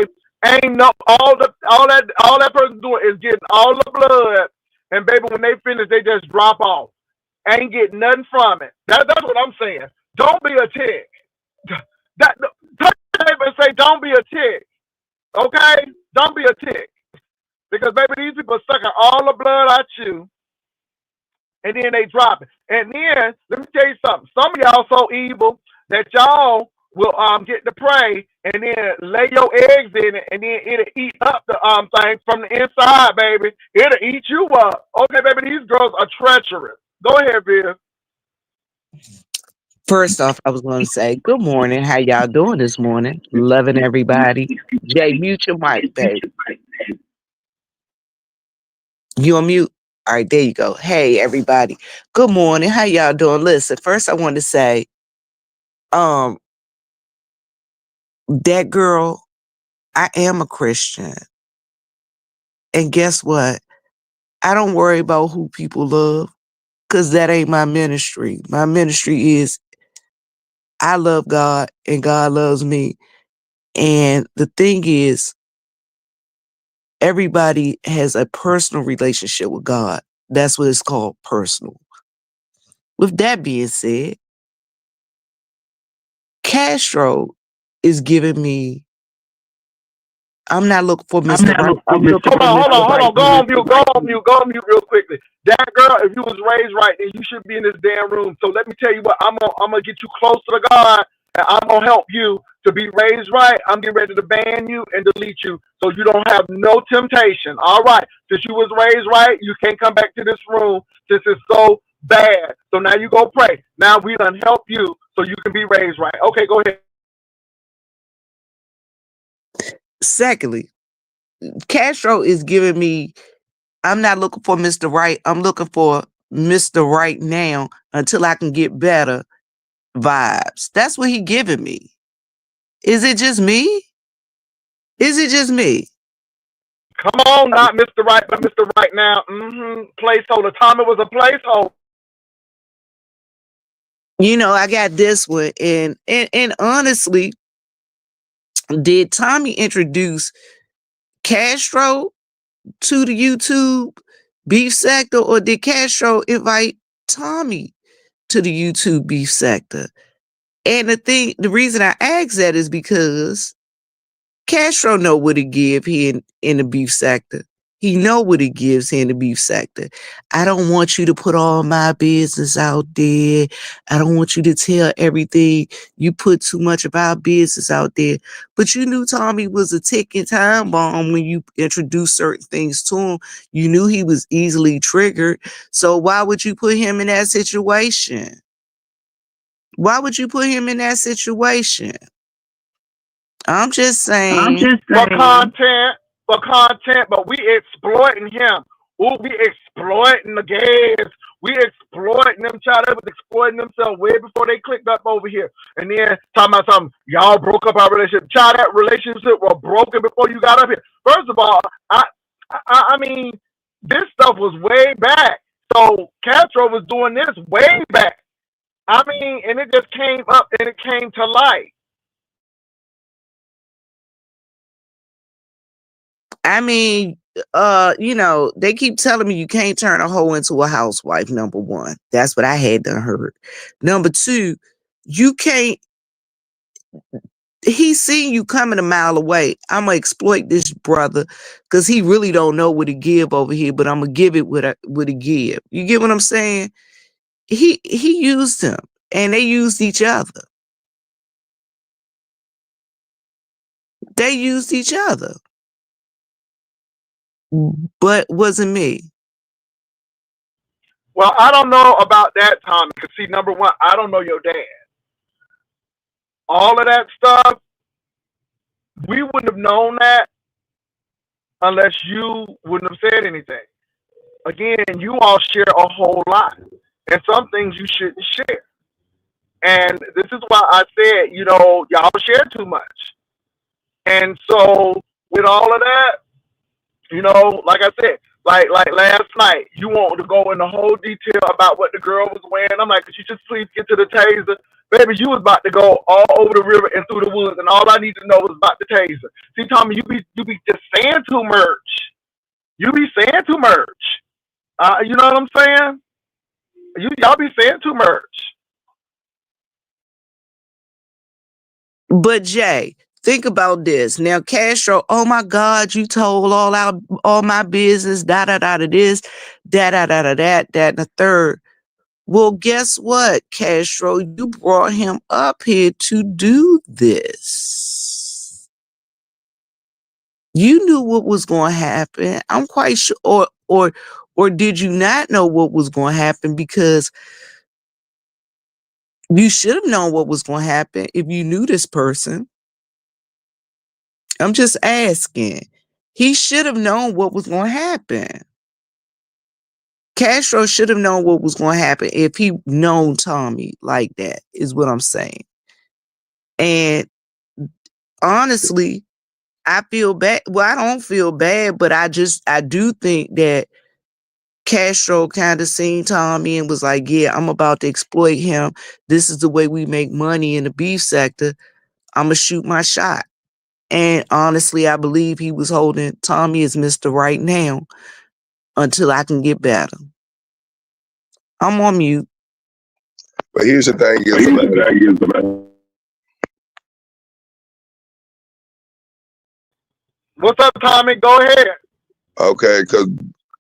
ain't no all that person doing is getting all the blood, and baby, when they finish, they just drop off. Ain't getting nothing from it. That's what I'm saying. Don't be a tick. That touch your neighbor and say, don't be a tick. Okay, don't be a tick. Because baby, these people are sucking all the blood out you, and then they drop it. And then let me tell you something. Some of y'all so evil that y'all will get the prey and then lay your eggs in it, and then it'll eat up the thing from the inside, baby. It'll eat you up. Okay, baby, these girls are treacherous. Go ahead, Viv.
First off, I was going to say good morning. How y'all doing this morning? Loving everybody. Jay, mute your mic, babe. You on mute? All right, there you go. Hey, everybody. Good morning. How y'all doing? Listen, first I want to say, um, that girl, I am a Christian. And guess what? I don't worry about who people love because that ain't my ministry. My ministry is I love God and God loves me. And the thing is, everybody has a personal relationship with God. That's what it's called, personal. With that being said, Castro is giving me, I'm not looking for Mr. Right. I'm looking
Hold
for
on, hold
Mr.
on, hold
Right.
on. Go on mute real quickly. That girl, if you was raised right, then you should be in this damn room. So let me tell you what, I'm gonna get you close to the God, and I'm gonna help you to be raised right. I'm getting ready to ban you and delete you, so you don't have no temptation. All right, since you was raised right, you can't come back to this room since it's so bad. So now you go pray. Now we done help you so you can be raised right. Okay, go ahead.
Secondly, Castro is giving me, I'm not looking for Mr. Right. I'm looking for Mr. Right now until I can get better vibes. That's what he giving me. Is it just me? Is it just me?
Come on, not Mr. Right, but Mr. Right now. Placeholder. Tommy was a placeholder.
I got this one, and honestly, did Tommy introduce Castro to the YouTube beef sector, or did Castro invite Tommy to the YouTube beef sector? And the reason I ask that is because Castro know what he give here in the beef sector. He know what he gives here in the beef sector. I don't want you to put all my business out there. I don't want you to tell everything. You put too much of our business out there. But you knew Tommy was a ticking time bomb when you introduced certain things to him. You knew he was easily triggered. So why would you put him in that situation? Why would you put him in that situation? I'm just saying.
For content, but we exploiting him. Ooh, we exploiting the gays. We exploiting them. Child, they was exploiting themselves way before they clicked up over here. And then talking about something, y'all broke up our relationship. Child, that relationship was broken before you got up here. First of all, I mean, this stuff was way back. So Castro was doing this way back. I mean, and it just came up and it came to light.
I mean, they keep telling me you can't turn a hoe into a housewife, number one. That's what I had done heard. Number two, you can't, he seen you coming a mile away. I'm going to exploit this brother because he really don't know what to give over here, but I'm going to give it what he give. You get what I'm saying? He used him and they used each other. They used each other, but wasn't me.
Well, I don't know about that, Tommy, because see, number one, I don't know your dad. All of that stuff, we wouldn't have known that unless you wouldn't have said anything. Again, you all share a whole lot, and some things you shouldn't share. And this is why I said, y'all share too much. And so with all of that, like I said, like last night, you want to go into whole detail about what the girl was wearing. I'm like, could you just please get to the taser? Baby, you was about to go all over the river and through the woods, and all I need to know was about the taser. See, Tommy, you be just saying too much. You be saying too much. You know what I'm saying? Y'all be saying too much.
But Jay, think about this. Now, Castro, oh my God, you told all my business, da da da da this, da da da da that and the third. Well, guess what, Castro? You brought him up here to do this. You knew what was going to happen. I'm quite sure, or did you not know what was going to happen? Because you should have known what was going to happen if you knew this person. I'm just asking. He should have known what was going to happen. Castro should have known what was going to happen if he known Tommy like that, is what I'm saying. And honestly, I feel bad. Well, I don't feel bad, but I do think that Castro kind of seen Tommy and was like, yeah, I'm about to exploit him. This is the way we make money in the beef sector. I'm going to shoot my shot. And honestly, I believe he was holding Tommy as Mr. Right now until I can get better. I'm on mute.
But here's the thing
What's up, Tommy? Go ahead.
okay, because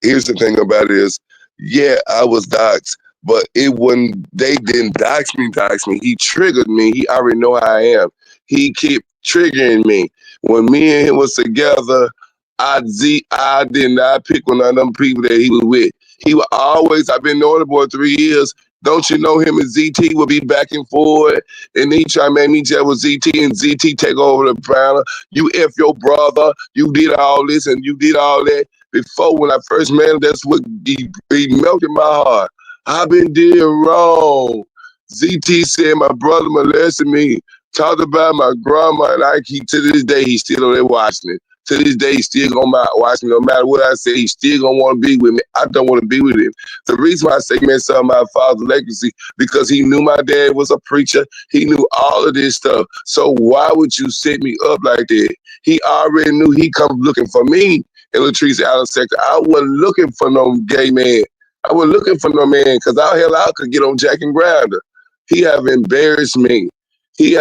here's the thing about it is, yeah, I was doxxed, but they didn't dox me. He triggered me. He already know how I am. He kept triggering me. When me and him was together, I did not pick one of them people that he was with. He would always, I've been knowing the boy 3 years. Don't you know him and ZT would be back and forth, and he try to make me tell with ZT, and ZT take over the panel. You F your brother, you did all this and you did all that. Before, when I first met him, that's what he melted my heart. I've been doing wrong. ZT said my brother molested me, talked about my grandma, and I keep, to this day, he's still on there watching it. To this day, he's still gonna watch me. No matter what I say, he's still gonna want to be with me. I don't want to be with him. The reason why I say messed up my father's legacy, because he knew my dad was a preacher. He knew all of this stuff. So why would you set me up like that? He already knew he come looking for me in Latrice Allen sector. I wasn't looking for no gay man. I wasn't looking for no man, because I could get on Jack and Grinder. He have embarrassed me. He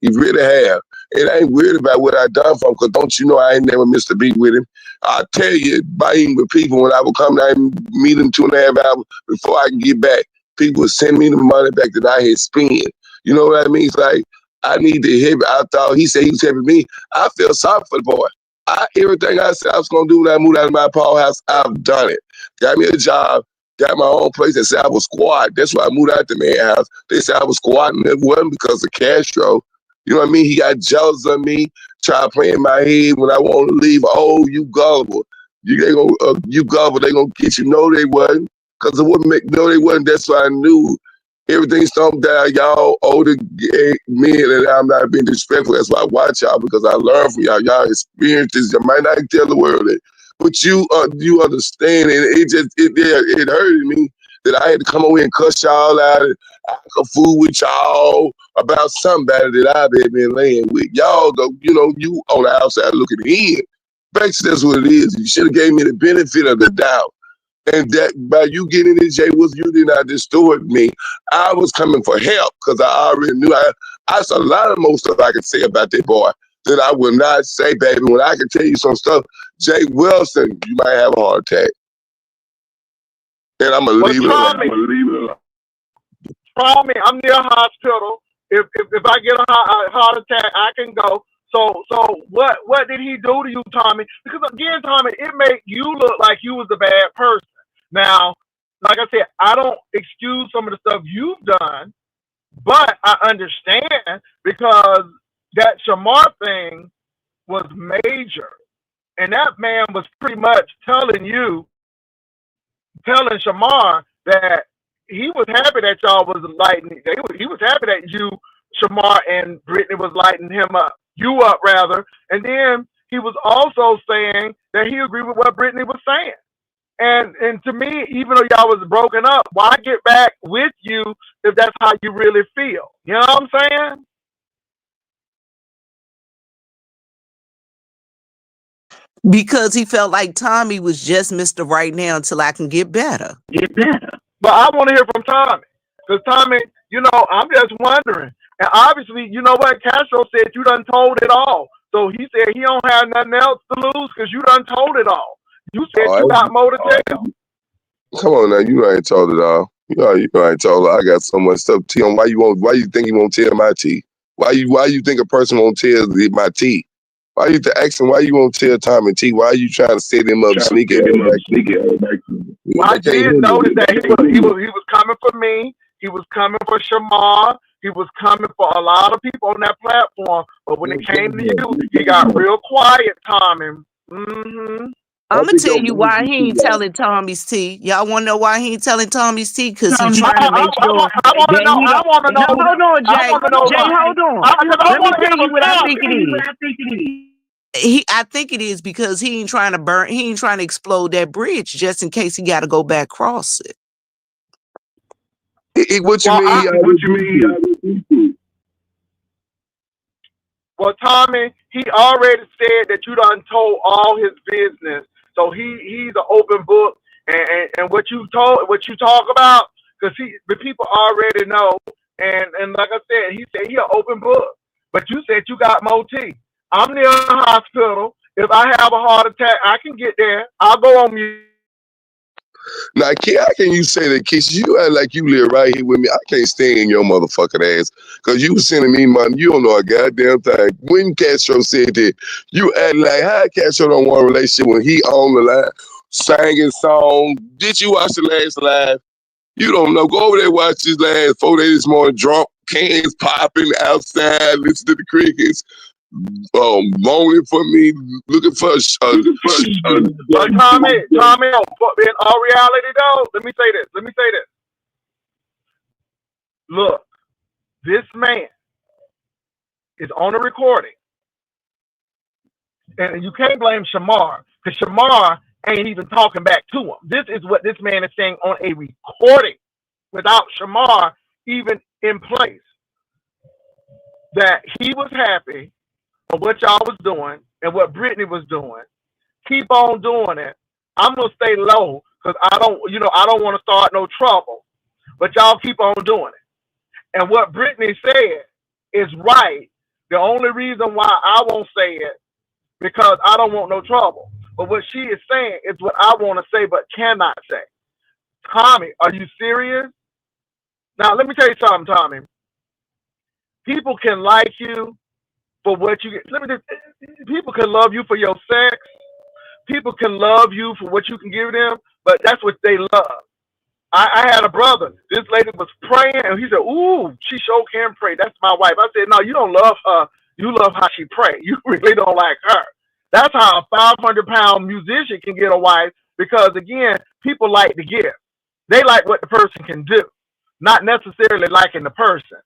really have. It ain't weird about what I done for him, because don't you know I ain't never missed a beat with him. I tell you, biting with people, when I would come down and meet him 2.5 hours before I can get back, people would send me the money back that I had spent. You know what I mean? It's like, I need to help. I thought he said he was helping me. I feel sorry for the boy. Everything I said I was going to do when I moved out of my Paul house, I've done it. Got me a job, got my own place. They said I was squat. That's why I moved out the man house. They said I was squatting. It wasn't because of Castro. You know what I mean? He got jealous of me, try to play in my head when I want to leave. Oh, you gullible. You gullible. They gonna get you. No, they wasn't. Because it wouldn't make, no, they wasn't. That's why I knew everything stomped down. Y'all older men, and I'm not being disrespectful. That's why I watch y'all, because I learn from y'all. Y'all experience this. You might not tell the world it, but you understand, and it hurted me that I had to come over and cuss y'all out, and I could fool with y'all about somebody that I've been laying with. Y'all, though, you on the outside looking in. Basically, that's what it is. You should have gave me the benefit of the doubt. And that by you getting in Jay, you did not distort me. I was coming for help, because I already knew. That's a lot of most stuff I can say about that boy that I will not say, baby. When I can tell you some stuff, Jay Wilson, you might have a heart attack. And I'm going to leave it alone.
Try me. I'm near a hospital. If I get a heart attack, I can go. So what did he do to you, Tommy? Because again, Tommy, it made you look like you was a bad person. Now, like I said, I don't excuse some of the stuff you've done, but I understand, because that Shamar thing was major. And that man was pretty much telling Shamar that he was happy that y'all was lighting. He was happy that you, Shamar, and Brittany was lighting him up, you up rather. And then he was also saying that he agreed with what Brittany was saying. And to me, even though y'all was broken up, why get back with you if that's how you really feel? You know what I'm saying?
Because he felt like Tommy was just Mr. Right Now until I can get better.
But I want to hear from Tommy. Because Tommy, I'm just wondering. And obviously, you know what? Castro said you done told it all. So he said he don't have nothing else to lose because you done told it all. You said you got more to tell.
Come on now, you ain't told it all. You ain't told it. I got so much stuff. T on why you think you won't tell my tea? Why you think a person won't tell my tea? Why you asking why you won't tell Tommy T? Why are you trying to set him up, sneak it back?
Well, I did notice that he was coming for me. He was coming for Shamar. He was coming for a lot of people on that platform. But when it came to you, he got real quiet, Tommy.
I'm gonna tell you why he ain't telling Tommy's tea. Y'all want to know why he ain't telling Tommy's tea? Because he's trying to make sure
I want to
that
know.
he
I
don't.
want to know.
No, hold on, Jay. Jay, hold on. Let me tell you what I think it is. I think it is because he ain't trying to explode that bridge just in case he got to go back cross it.
What you mean?
Well, Tommy, he already said that you done told all his business, so he's an open book. And what you talk about, because the people already know. And like I said, he said he an open book. But you said you got more tea. I'm near the hospital. If I have a heart attack, I can get there. I'll go on mute.
Now, how can you say that, Keisha? You act like you live right here with me. I can't stand your motherfucking ass because you was sending me money. You don't know a goddamn thing. When Castro said that, you act like how Castro don't want a relationship when he on the line, singing songs. Did you watch the last live? You don't know. Go over there, watch his last 4 days this morning, drunk, cans popping outside, listen to the crickets. Moaning for me, looking for
But Tommy, in all reality though, let me say this. Look, this man is on a recording. And you can't blame Shamar, because Shamar ain't even talking back to him. This is what this man is saying on a recording without Shamar even in place. That he was happy of what y'all was doing and what Brittany was doing. Keep on doing it. I'm gonna stay low because I don't want to start no trouble. But y'all keep on doing it. And what Brittany said is right. The only reason why I won't say it because I don't want no trouble. But what she is saying is what I want to say but cannot say. Tommy, are you serious? Now let me tell you something, Tommy. People can like you for what you get. People can love you for your sex. People can love you for what you can give them, but that's what they love. I had a brother. This lady was praying, and he said, "Ooh, she sure can pray. That's my wife." I said, "No, you don't love her. You love how she pray. You really don't like her." That's how a 500-pound musician can get a wife because, again, people like the gift. They like what the person can do, not necessarily liking the person.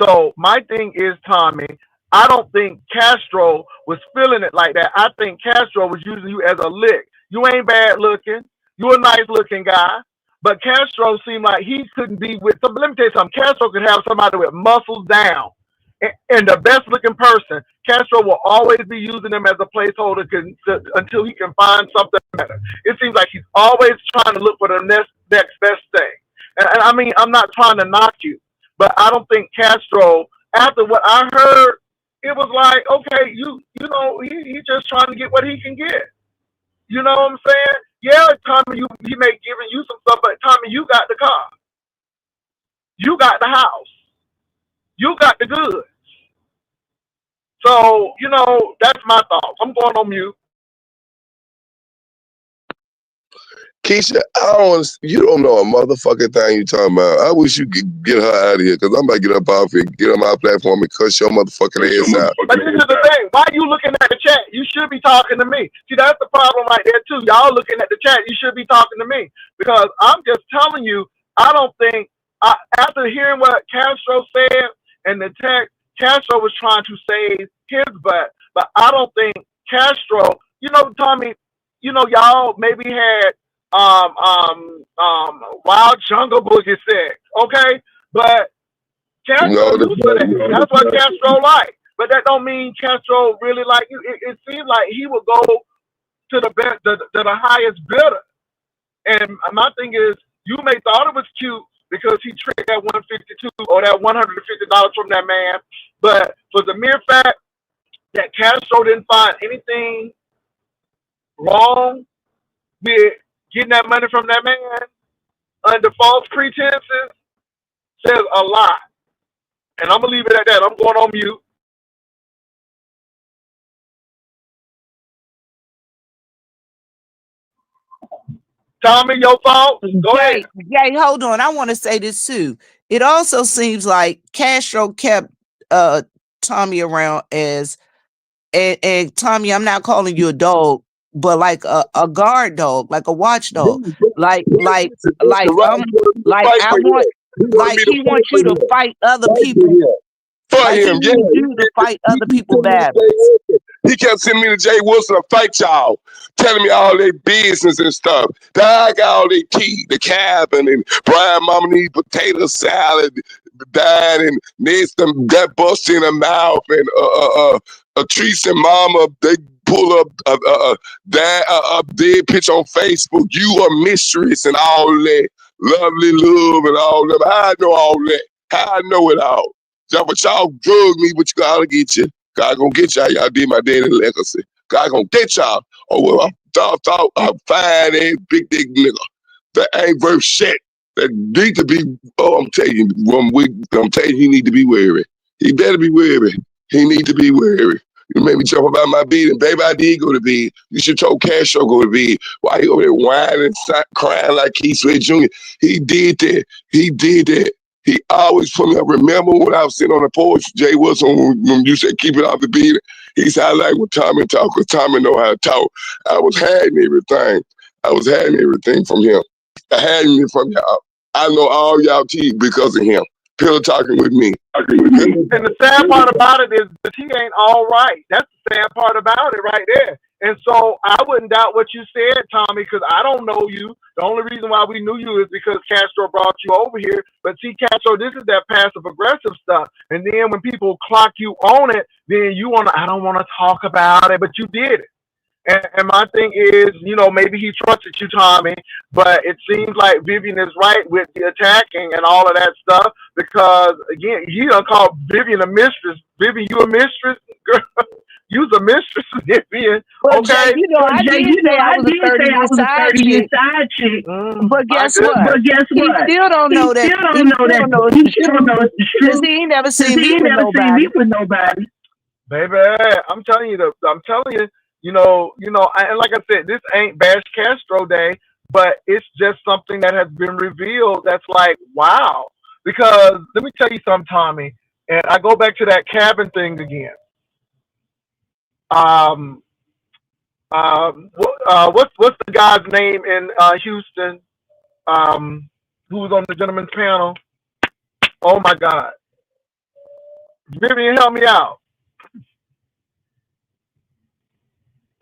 So my thing is, Tommy, I don't think Castro was feeling it like that. I think Castro was using you as a lick. You ain't bad looking. You a nice looking guy. But Castro seemed like he couldn't be with some. Let me tell you something. Castro could have somebody with muscles down and the best looking person. Castro will always be using them as a placeholder until he can find something better. It seems like he's always trying to look for the next best thing. And I mean, I'm not trying to knock you, but I don't think Castro, after what I heard, it was like, okay, he's just trying to get what he can get. You know what I'm saying? Yeah, Tommy, he may giving you some stuff, but Tommy, you got the car. You got the house. You got the goods. So, that's my thoughts. I'm going on mute.
Keisha, you don't know a motherfucking thing you talking about. I wish you could get her out of here because I'm about to get up off here, get on my platform and cuss your motherfucking ass out.
But this is the thing. Why are you looking at the chat? You should be talking to me. See, that's the problem right there, too. Y'all looking at the chat. You should be talking to me because I'm just telling you I don't think, after hearing what Castro said and the text, Castro was trying to save his butt, but I don't think Castro, Tommy, y'all maybe had wild jungle boogie sex, okay? But Castro
No,
used to that. That's what Castro like. But that don't mean Castro really like you. It seems like he would go to the best, to the highest bidder. And my thing is, you may thought it was cute because he traded that 152 or that $150 from that man, but for the mere fact that Castro didn't find anything wrong with getting that money from that man under false pretenses says a lot. And I'm gonna leave it at that. I'm going on mute. Tommy, your thoughts? Go ahead.
Jay, hold on. I want to say this too. It also seems like Castro kept Tommy around and Tommy, I'm not calling you a dog, but like a guard dog, like a watchdog. Like like like um like I want like he wants you to fight other people.
For
Like he
him, yeah.
needs you to fight other people's battles.
He kept sending me to Jay Wilson to fight y'all, telling me all their business and stuff. Then I got all their key, the cabin, and Brian Mama need potato salad, dying, and next them that bust in her mouth, and Treese and Mama, they pull up a dead pitch on Facebook. You a mistress and all that, lovely love and all that. How I know all that? How I know it all? So, but y'all drug me, but you gotta get you. God gonna get y'all. Y'all did my daddy legacy. God gonna get y'all. Oh, well, I'm fine ass big dick nigga. That ain't worth shit. That need to be, I'm telling you, he need to be wary. He better be wary. He need to be wary. You made me jump about my bed, and baby, I did go to bed. You should told Castro go to bed. Why he over there whining, crying like Keith Sweat Jr.? He did that. He did that. He always put me up. Remember when I was sitting on the porch, Jay Wilson, when you said keep it off the beat? He said, I like when Tommy talk, because Tommy know how to talk. I was hiding everything. I was hiding everything from him. I hiding it from y'all. I know all y'all teeth because of him. Pillow talking with me.
And the sad part about it is that he ain't all right. That's the sad part about it right there. And so I wouldn't doubt what you said, Tommy, because I don't know you. The only reason why we knew you is because Castro brought you over here. But see, Castro, this is that passive aggressive stuff. And then when people clock you on it, then you want to, I don't want to talk about it, but you did it. And my thing is, maybe he trusted you, Tommy, but it seems like Vivian is right with the attacking and all of that stuff because, again, he done called Vivian a mistress. Vivian, you a mistress? Girl, you's a mistress, Vivian.
But
Okay?
Jay, I did say I was a 30-year side chick. But guess what? He still don't know that. He still don't know it's the truth. Because he ain't never seen me with nobody.
Baby, I'm telling you, and like I said, this ain't Bash Castro Day, but it's just something that has been revealed that's like, wow. Because let me tell you something, Tommy, and I go back to that cabin thing again. What's the guy's name in Houston who was on the gentleman's panel? Oh my God. Vivian, help me out.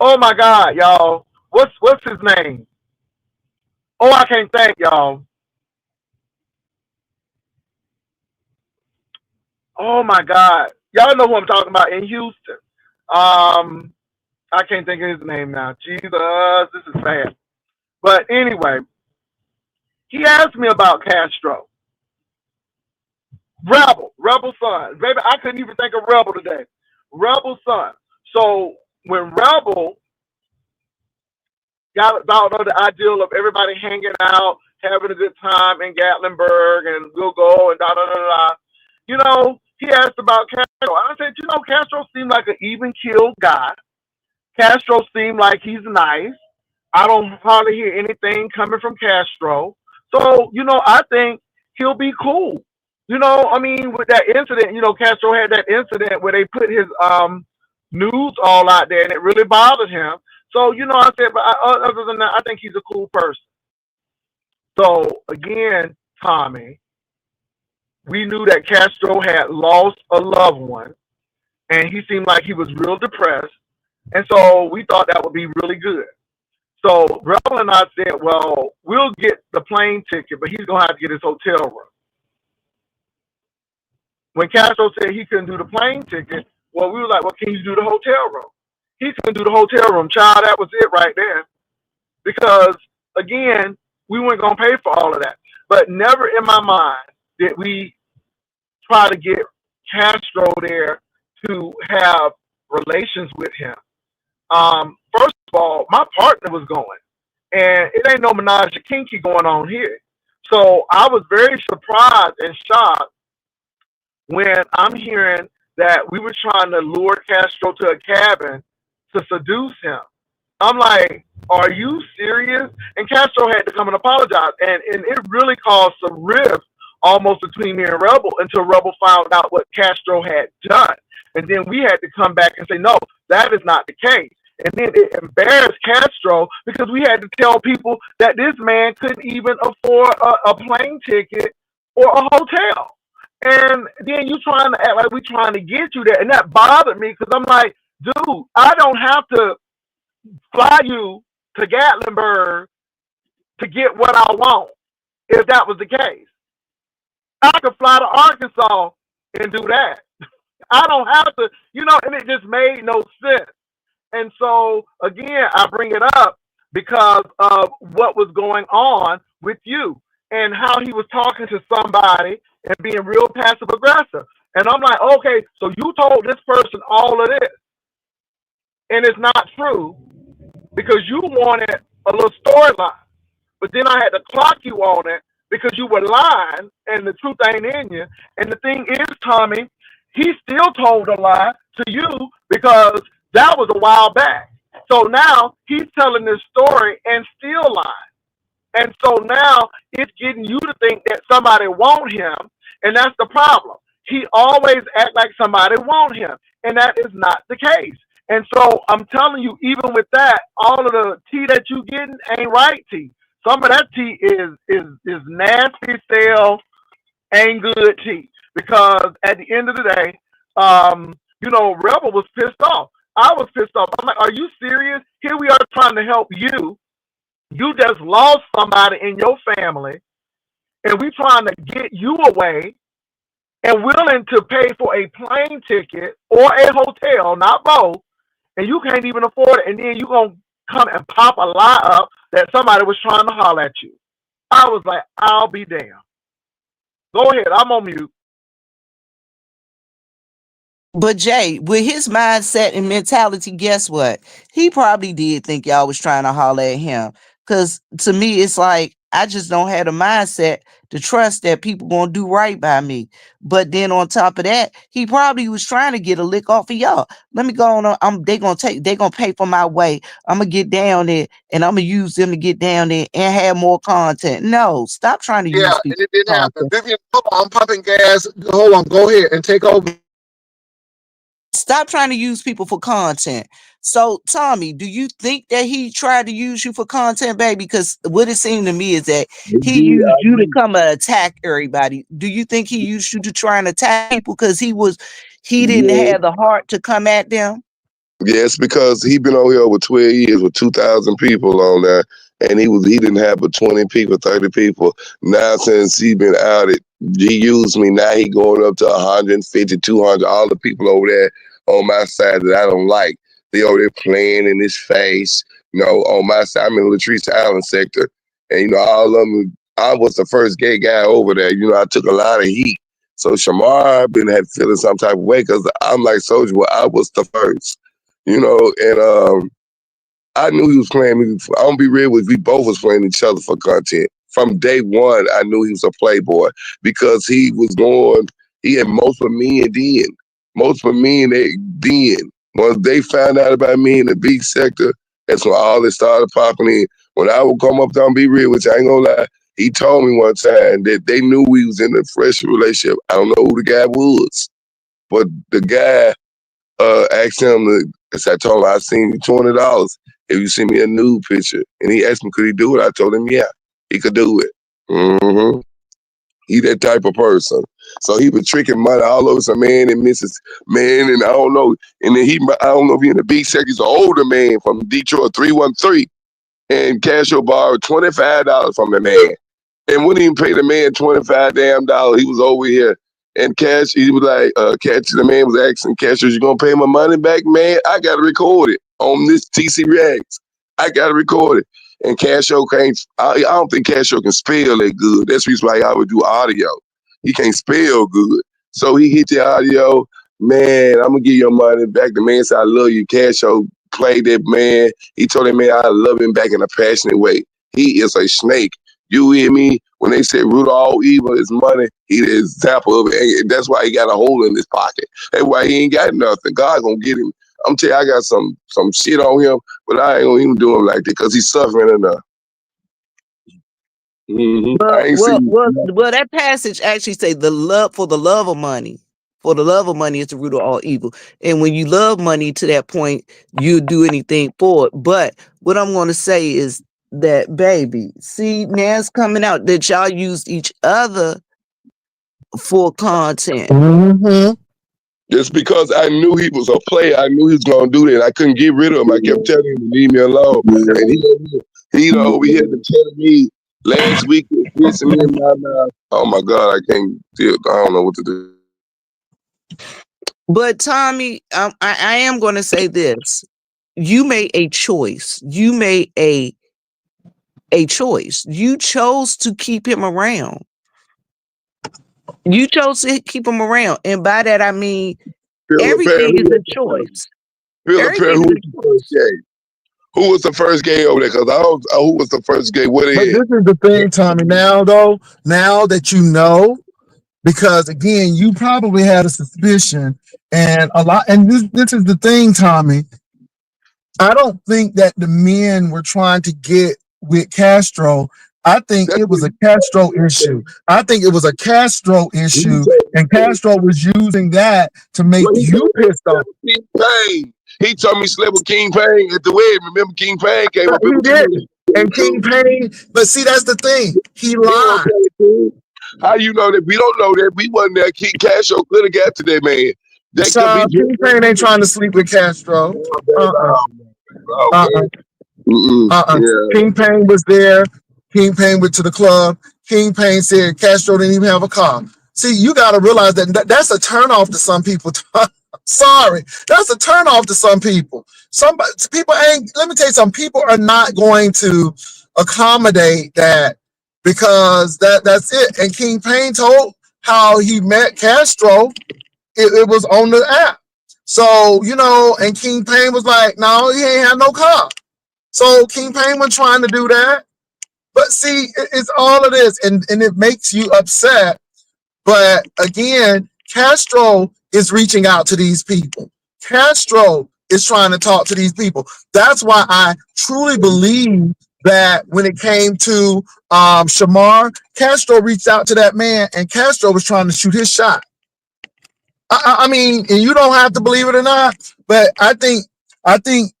Oh my God, y'all. What's his name? Oh, I can't think, y'all. Oh my God. Y'all know who I'm talking about in Houston. I can't think of his name now. Jesus, this is bad. But anyway, he asked me about Castro. Rebel son. Baby, I couldn't even think of Rebel today. Rebel son. So when Rebel got about the ideal of everybody hanging out, having a good time in Gatlinburg, and we'll go and da da da da. He asked about Castro. I said, Castro seemed like an even keeled guy. Castro seemed like he's nice. I don't hardly hear anything coming from Castro. So, I think he'll be cool. With that incident, Castro had that incident where they put his news all out there and it really bothered him. So, I said, but other than that, I think he's a cool person. So, again, Tommy, we knew that Castro had lost a loved one, and he seemed like he was real depressed. And so we thought that would be really good. So Rebel and I said, well, we'll get the plane ticket, but he's going to have to get his hotel room. When Castro said he couldn't do the plane ticket, well, we were like, well, can you do the hotel room? He couldn't do the hotel room. Child, that was it right there. Because, again, we weren't going to pay for all of that. But never in my mind did we try to get Castro there to have relations with him. First of all, my partner was going, and it ain't no menage a kinky going on here. So I was very surprised and shocked when I'm hearing that we were trying to lure Castro to a cabin to seduce him. I'm like, are you serious? And Castro had to come and apologize. And it really caused some rift almost between me and Rebel until Rebel found out what Castro had done. And then we had to come back and say, no, that is not the case. And then it embarrassed Castro because we had to tell people that this man couldn't even afford a plane ticket or a hotel. And then you trying to act like we trying to get you there. And that bothered me because I'm like, dude, I don't have to fly you to Gatlinburg to get what I want if that was the case. I could fly to Arkansas and do that. I don't have to, and it just made no sense. And so, again, I bring it up because of what was going on with you and how he was talking to somebody and being real passive aggressive. And I'm like, okay, so you told this person all of this. And it's not true because you wanted a little storyline. But then I had to clock you on it because you were lying and the truth ain't in you. And the thing is, Tommy, he still told a lie to you because that was a while back. So now he's telling this story and still lying. And so now it's getting you to think that somebody want him, and that's the problem. He always act like somebody want him, and that is not the case. And so I'm telling you, even with that, all of the tea that you getting ain't right tea. Some of that tea is nasty, stale, ain't good tea. Because at the end of the day, Rebel was pissed off. I was pissed off. I'm like, are you serious? Here we are trying to help you. You just lost somebody in your family, and we trying to get you away and willing to pay for a plane ticket or a hotel, not both, and you can't even afford it, and then you going to come and pop a lie up that somebody was trying to holler at you. I was like, I'll be damned. Go ahead. I'm on mute.
But Jay, with his mindset and mentality, guess what? He probably did think y'all was trying to holler at him. Because to me, it's like, I just don't have the mindset to trust that people gonna do right by me. But then on top of that, he probably was trying to get a lick off of y'all. Let me go on. They gonna pay for my way. I'm gonna get down there and I'm gonna use them to get down there and have more content. No, stop trying to use people.
And it didn't happen. Vivian, hold on, I'm pumping gas. Hold on, go ahead and take over.
Stop trying to use people for content. So, Tommy, do you think that he tried to use you for content, baby? Because what it seemed to me is that he used you to come and attack everybody. Do you think he used you to try and attack people because he didn't have the heart to come at them?
Yes, because he been over here over 12 years with 2,000 people on there, and he didn't have but 20 people, 30 people. Now since he been outed, he used me. Now he going up to 150, 200. All the people over there on my side that I don't like, they over there playing in his face. On my side, I'm in the Latrice Island sector, and all of them. I was the first gay guy over there. I took a lot of heat. So Shamar had feeling some type of way because I'm like Soulja Boy. I was the first. And I knew he was playing me. I'm gonna be real with you, we both was playing each other for content. From day one, I knew he was a playboy because he had most of me and then. Most of me and then. Once they found out about me in the beach sector, that's when all this started popping in. When I would come up there and be real with you, I ain't gonna lie, he told me one time that they knew we was in a fresh relationship. I don't know who the guy was, but the guy asked him, as I told him, I seen you $20 if you send me a nude picture. And he asked me, could he do it? I told him, yeah, he could do it. Mm-hmm. He that type of person. So he was tricking money all over some man and Mrs. Man, and I don't know. And then I don't know if he in the big sector. He's an older man from Detroit, 313. And Casio borrowed $25 from the man. And wouldn't even pay the man 25 damn dollars. He was over here. And Cash, he was like, Cash, the man was asking Cash, you gonna pay my money back, man? I gotta record it on this TC Reacts. I gotta record it. And Casio can't, I don't think Casio can spell that good. That's the reason why I would do audio. He can't spell good. So he hit the audio, man, I'm gonna give your money back. The man said, I love you. Casio played that man. He told that man, I love him back in a passionate way. He is a snake. You hear me? When they said root of all evil is money, he is example of it. And that's why he got a hole in his pocket. That's why he ain't got nothing. God gonna get him. I'm telling you, I got some shit on him, but I ain't gonna even do him like that because he's suffering enough. I ain't seen.
Well, that passage actually say the love of money. For the love of money is the root of all evil. And when you love money to that point, you do anything for it. But what I'm going to say is that, baby, see, now it's coming out that y'all use each other for content.
Just because I knew he was a player, I knew he was going to do that. I couldn't get rid of him. I kept telling him to leave me alone. And he over here telling me last week, pissing me in my mouth. Oh, my God, I don't know what to do.
But Tommy, I am going to say this. You made a choice. You made a choice. You chose to keep him around. You chose to keep him around. And by that, I mean, everything is a choice.
Everything is a choice. Who was the first gay over there? Because who was the first gay? What
But
is?
this is the thing, Tommy. Now that you know, because again, you probably had a suspicion and a lot. And this is the thing, Tommy. I don't think that the men were trying to get with Castro. I think it was a Castro issue. I think it was a Castro issue, and Castro was using that to make you pissed off.
King Payne. He told me he slept with King Payne at the wedding. Remember King Payne came up.
He did. And King Payne, but see, that's the thing. He lied.
How you know that? We don't know that. We wasn't there. King Castro could have got to that man. That could be
King Payne ain't trying to sleep with Castro. King Payne was there. King Payne went to the club. King Payne said Castro didn't even have a car. See, you got to realize that's a turnoff to some people. Sorry, that's a turnoff to some people. Some people ain't. Let me tell you something. People are not going to accommodate that because that's it. And King Payne told how he met Castro. It was on the app. So, and King Payne was like, no, he ain't have no car. So King Payne was trying to do that. But see, it's all of this, and it makes you upset. But again, Castro is reaching out to these people. Castro is trying to talk to these people. That's why I truly believe that when it came to Shamar, Castro reached out to that man, and Castro was trying to shoot his shot. I mean, and you don't have to believe it or not, but I think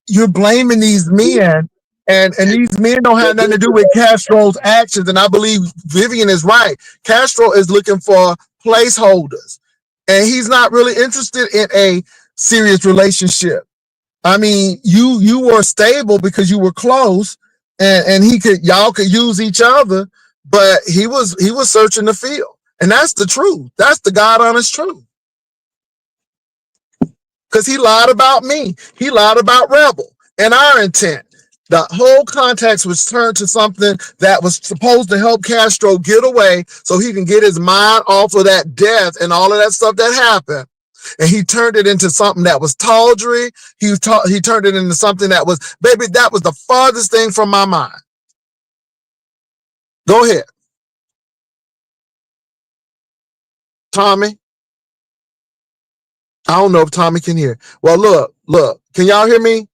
you're blaming these men, and these men don't have nothing to do with Castro's actions. And I believe Vivian is right. Castro is looking for placeholders, and he's not really interested in a serious relationship. I mean, you were stable because you were close, and y'all could use each other, but he was searching the field, and that's the truth. That's the God honest truth. Because he lied about me. He lied about Rebel and our intent. The whole context was turned to something that was supposed to help Castro get away so he can get his mind off of that death and all of that stuff that happened. And he turned it into something that was tawdry. He turned it into something that was, baby, that was the farthest thing from my mind. Go ahead. Tommy? I don't know if Tommy can hear. Well, look. Can y'all hear me?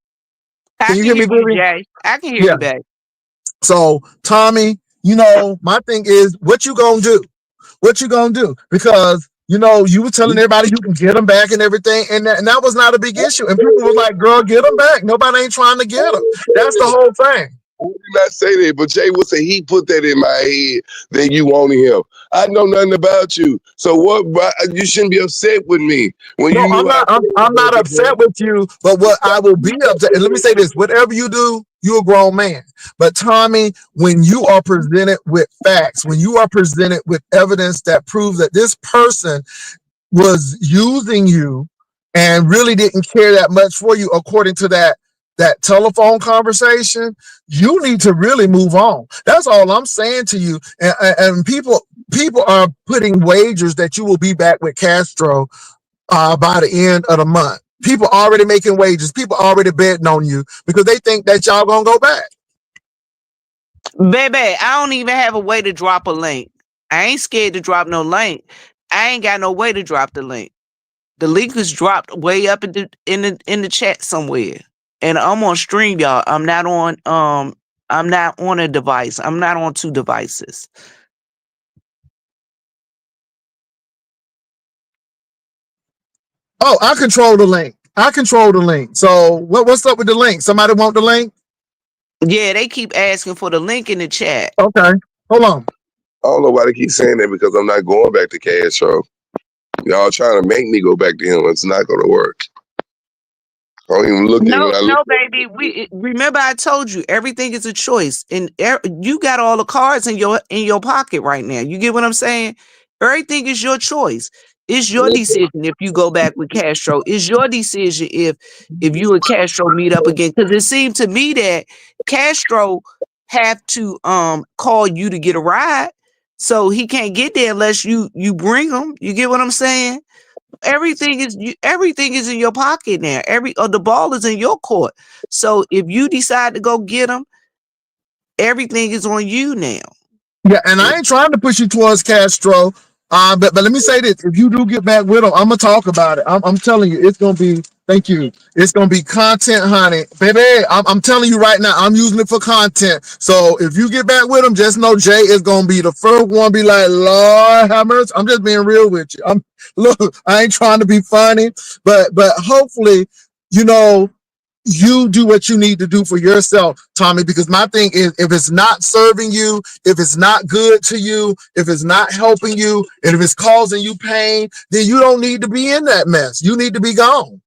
Can you hear me, Jay? I can hear you, babe.
So, Tommy, my thing is, what you gonna do? What you gonna do? Because, you were telling everybody you can get them back and everything, and that was not a big issue. And people were like, girl, get them back. Nobody ain't trying to get them. That's the whole thing.
I did not say that, but Jay would say he put that in my head that you wanted him. I know nothing about you, so what? You shouldn't be upset with me when
No,
you knew I.
I'm not upset with you, but what I will be upset, and let me say this, whatever you do, you're a grown man. But Tommy, when you are presented with facts, when you are presented with evidence that proves that this person was using you and really didn't care that much for you, according to that telephone conversation, you need to really move on. That's all I'm saying to you. And people are putting wagers that you will be back with Castro by the end of the month. People already making wages. People already betting on you because they think that y'all gonna go back.
Baby, I don't even have a way to drop a link. I ain't scared to drop no link. I ain't got no way to drop the link. The link is dropped way up in the chat somewhere. And I'm on stream, y'all. I'm not on a device. I'm not on two devices.
Oh, I control the link. I control the link. So what's up with the link? Somebody want the link?
Yeah, they keep asking for the link in the chat.
Okay. Hold on.
I don't know why they keep saying that because I'm not going back to Castro. Y'all trying to make me go back to him. It's not going to work. I don't even look at it. When I look
No, baby. We remember I told you everything is a choice, and you got all the cards in your pocket right now. You get what I'm saying? Everything is your choice. It's your decision if you go back with Castro. It's your decision if you and Castro meet up again. Because it seemed to me that Castro have to call you to get a ride, so he can't get there unless you bring him. You get what I'm saying? Everything is in your pocket now. The ball is in your court. So if you decide to go get them, everything is on you now.
Yeah, and I ain't trying to push you towards Castro. But let me say this: if you do get back with him, I'm gonna talk about it. I'm telling you, it's gonna be. Thank you. It's gonna be content, honey, baby. I'm telling you right now, I'm using it for content. So if you get back with him, just know Jay is gonna be the first one. Be like, Lord have mercy. I'm just being real with you. Look. I ain't trying to be funny, but hopefully, you know, you do what you need to do for yourself, Tommy, because my thing is, if it's not serving you, if it's not good to you, if it's not helping you, and if it's causing you pain, then you don't need to be in that mess. You need to be gone.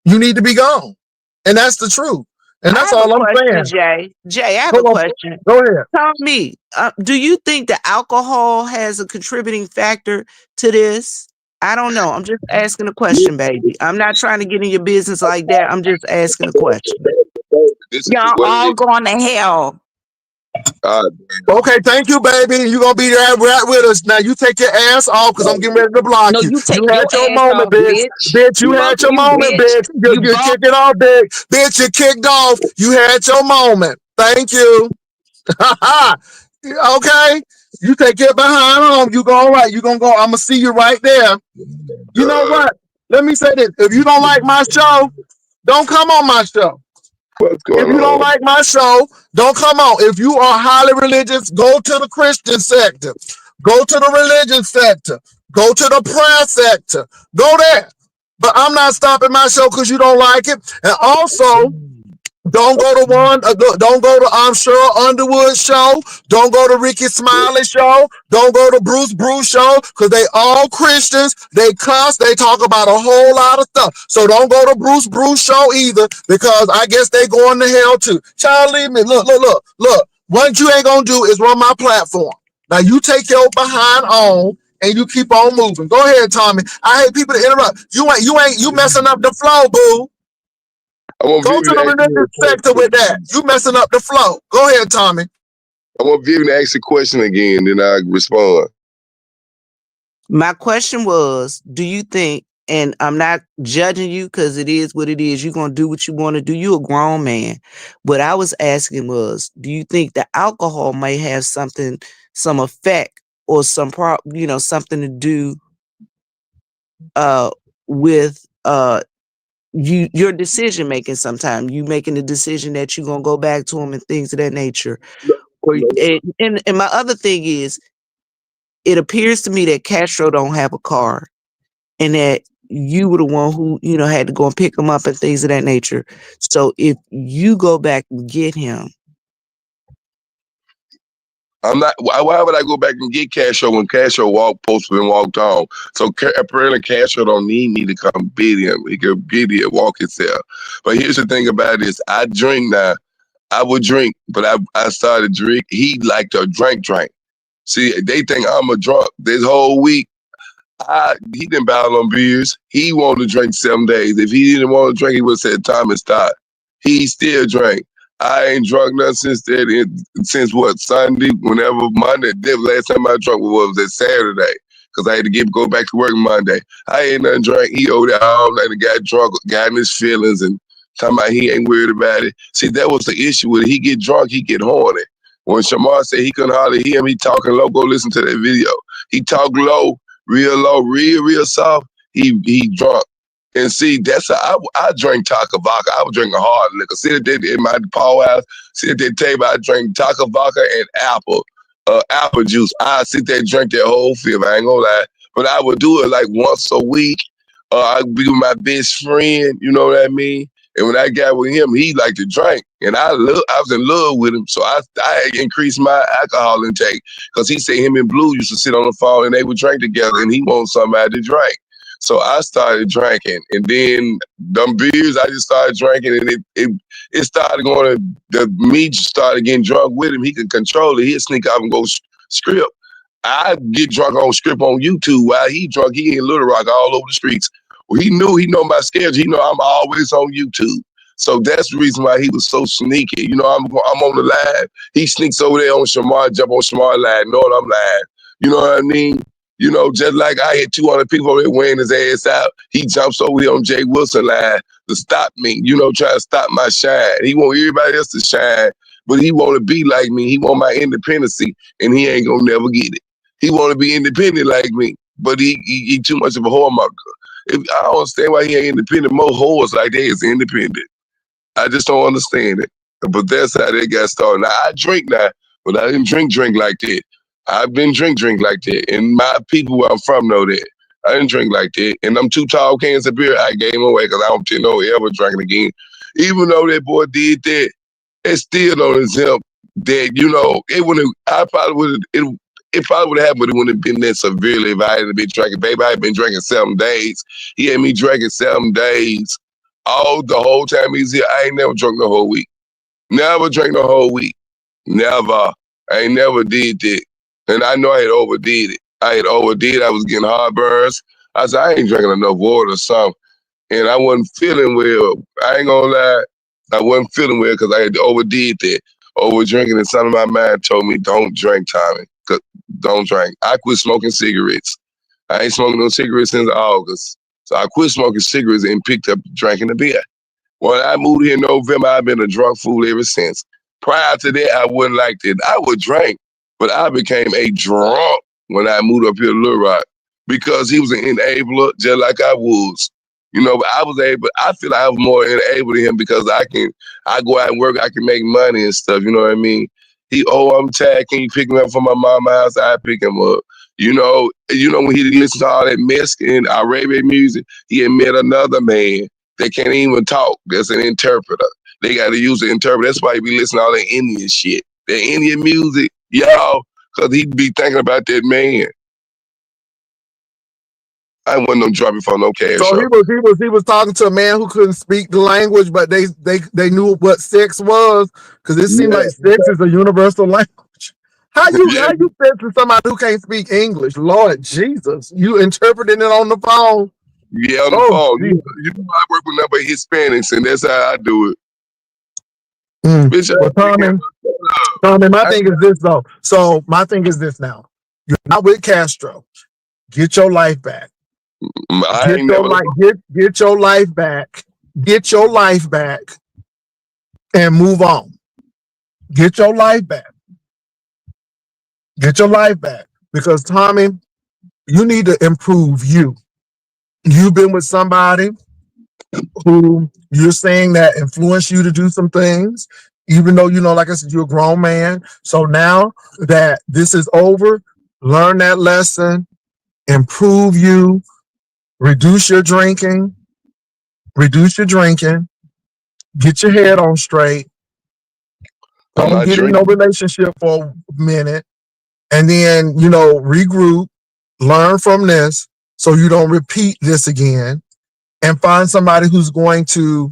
You need to be gone. And that's the truth. And
I
that's
have a
all I'm
question,
saying.
Jay. Jay, I have a
Hold on.
question.
Go ahead.
Tell me, do you think the alcohol has a contributing factor to this? I don't know. I'm just asking a question, baby. I'm not trying to get in your business like that. I'm just asking a question.
this is
Y'all
what
all
it
going to hell.
is.
Okay, thank you, baby. You're gonna be there right with us. Now you take your ass off because I'm getting ready to block
No,
you.
you
You
take
had
your
your
ass
moment,
off,
bitch.
bitch.
Bitch, you
Fuck
had your
you,
moment,
bitch.
bitch.
You
You
bought
kick it off, bitch. Bitch, you kicked off. You had your moment. Thank you. Okay. You take it behind home. You go all right. You gonna go. I'm gonna see you right there. You know what? Let me say this. If you don't like my show, don't come on my show.
What's
If
going
you don't
on?
like my show, don't come on. If you are highly religious, go to the Christian sector. Go to the religion sector. Go to the prayer sector. Go there. But I'm not stopping my show because you don't like it. And also, don't go to don't go to Cheryl Underwood show. Don't go to Ricky Smiley show. Don't go to Bruce show because they all Christians. They cuss. They talk about a whole lot of stuff. So don't go to Bruce show either because I guess they going to hell too. Child, leave me. Look. What you ain't gonna do is run my platform. Now you take your behind on and you keep on moving. Go ahead, Tommy. I hate people to interrupt. You messing up the flow, boo.
I want
Go to
Vivian
the
to ask you
religious
a
sector with
question.
that. You messing up the flow. Go ahead, Tommy.
I want Vivian to ask the question again, then I respond.
My question was, do you think, and I'm not judging you because it is what it is, you're going to do what you want to do. You a grown man. What I was asking was, do you think the alcohol may have some effect or something to do with your decision making sometime? You making the decision that you're going to go back to him and things of that nature. Or, and my other thing is, it appears to me that Castro don't have a car and that you were the one who, had to go and pick him up and things of that nature. So if you go back and get him,
I'm not. Why would I go back and get Castro when Castro posted and walked on? So apparently Castro don't need me to come beat him. He could get it, walk himself. But here's the thing about this: I drink now. I would drink, but I started drink. He liked to drink. See, they think I'm a drunk. This whole week, he didn't battle on beers. He wanted to drink 7 days. If he didn't want to drink, he would have said time and stop. He still drank. I ain't drunk nothing since that. Since what, Sunday? Whenever Monday. The last time I drunk was that Saturday, because I had to go back to work Monday. I ain't nothing drank. He over there all night and got drunk, got in his feelings, and talking about he ain't worried about it. See, that was the issue with it. He get drunk, he get horny. When Shamar said he couldn't hardly hear him, he talking low. Go listen to that video. He talk low, real, real soft. He drunk. And see, I drank Taka vodka. I was drinking hard liquor. Sit at that in my powerhouse, sit at that table, I drank Taka vodka and apple juice. I sit there and drink that whole field. I ain't gonna lie. But I would do it like once a week. I'd be with my best friend, you know what I mean? And when I got with him, he liked to drink. And I was in love with him. So I increased my alcohol intake because he said him and Blue used to sit on the phone and they would drink together and he wanted somebody to drink. So I started drinking, and then them beers, I just started drinking, and it started going to, the me started getting drunk with him. He could control it. He'd sneak out and go script. I get drunk on script on YouTube while he drunk. He in Little Rock all over the streets. Well, he know my schedule. He know I'm always on YouTube. So that's the reason why he was so sneaky. You know, I'm on the live. He sneaks over there on Shamar, jump on Shamar live, knowing I'm live. You know what I mean? You know, just like I had 200 people over there wearing his ass out, he jumps over here on Jay Wilson line to stop me, you know, trying to stop my shine. He want everybody else to shine, but he want to be like me. He want my independency, and he ain't gonna never get it. He want to be independent like me, but he too much of a whoremonger. I don't understand why he ain't independent. More whores like that is independent. I just don't understand it. But that's how they got started. Now, I drink now, but I didn't drink like that. I've been drink like that. And my people where I'm from know that. I didn't drink like that. And them 2 tall cans of beer, I gave them away because I don't think no ever drinking again. Even though that boy did that, it still don't exempt that, you know, it wouldn't, I probably would have, it probably would have happened, but it wouldn't have been that severely if I hadn't been drinking. Baby, I had been drinking 7 days. He had me drinking 7 days. The whole time he's here, I ain't never drunk the whole week. Never drank the whole week. Never. I ain't never did that. And I know I had overdid it. I was getting heartburns. I said, I ain't drinking enough water or something. And I wasn't feeling well. I ain't gonna lie. I wasn't feeling well because I had overdid that. Over drinking, and something in my mind told me, don't drink, Tommy. Don't drink. I quit smoking cigarettes. I ain't smoking no cigarettes since August. So I quit smoking cigarettes and picked up drinking the beer. When I moved here in November, I've been a drunk fool ever since. Prior to that, I wouldn't like it. I would drink, but I became a drunk when I moved up here to Little Rock because he was an enabler just like I was. You know, but I feel like I was more enabled to him because I go out and work, I can make money and stuff, you know what I mean? I'm tired, can you pick me up from my mama's house? I pick him up. You know, when he listened to all that Mexican, Arabian music, he had met another man that can't even talk. That's an interpreter. They got to use an interpreter. That's why he be listening to all that Indian shit. That Indian music, y'all, because he'd be thinking about that man. I wasn't no drunk before no cash.
So he was talking to a man who couldn't speak the language, but they knew what sex was, because it seemed like sex is a universal language. How you sex with somebody who can't speak English? Lord Jesus, you interpreting it on the phone?
Yeah, on the phone. You know, I work with nothing but Hispanics, and that's how I do it. Bitch,
well, Tommy, my thing is this though. So my thing is this now. You're not with Castro. Get your life back. Get your life back. Get your life back and move on. Get your life back. Get your life back. Because Tommy, you need to improve you. You've been with somebody who you're saying that influenced you to do some things, even though, you know, like I said, you're a grown man. So now that this is over, learn that lesson, improve you, reduce your drinking, get your head on straight. Don't get in no relationship for a minute. and then, you know, regroup, learn from this so you don't repeat this again, and find somebody who's going to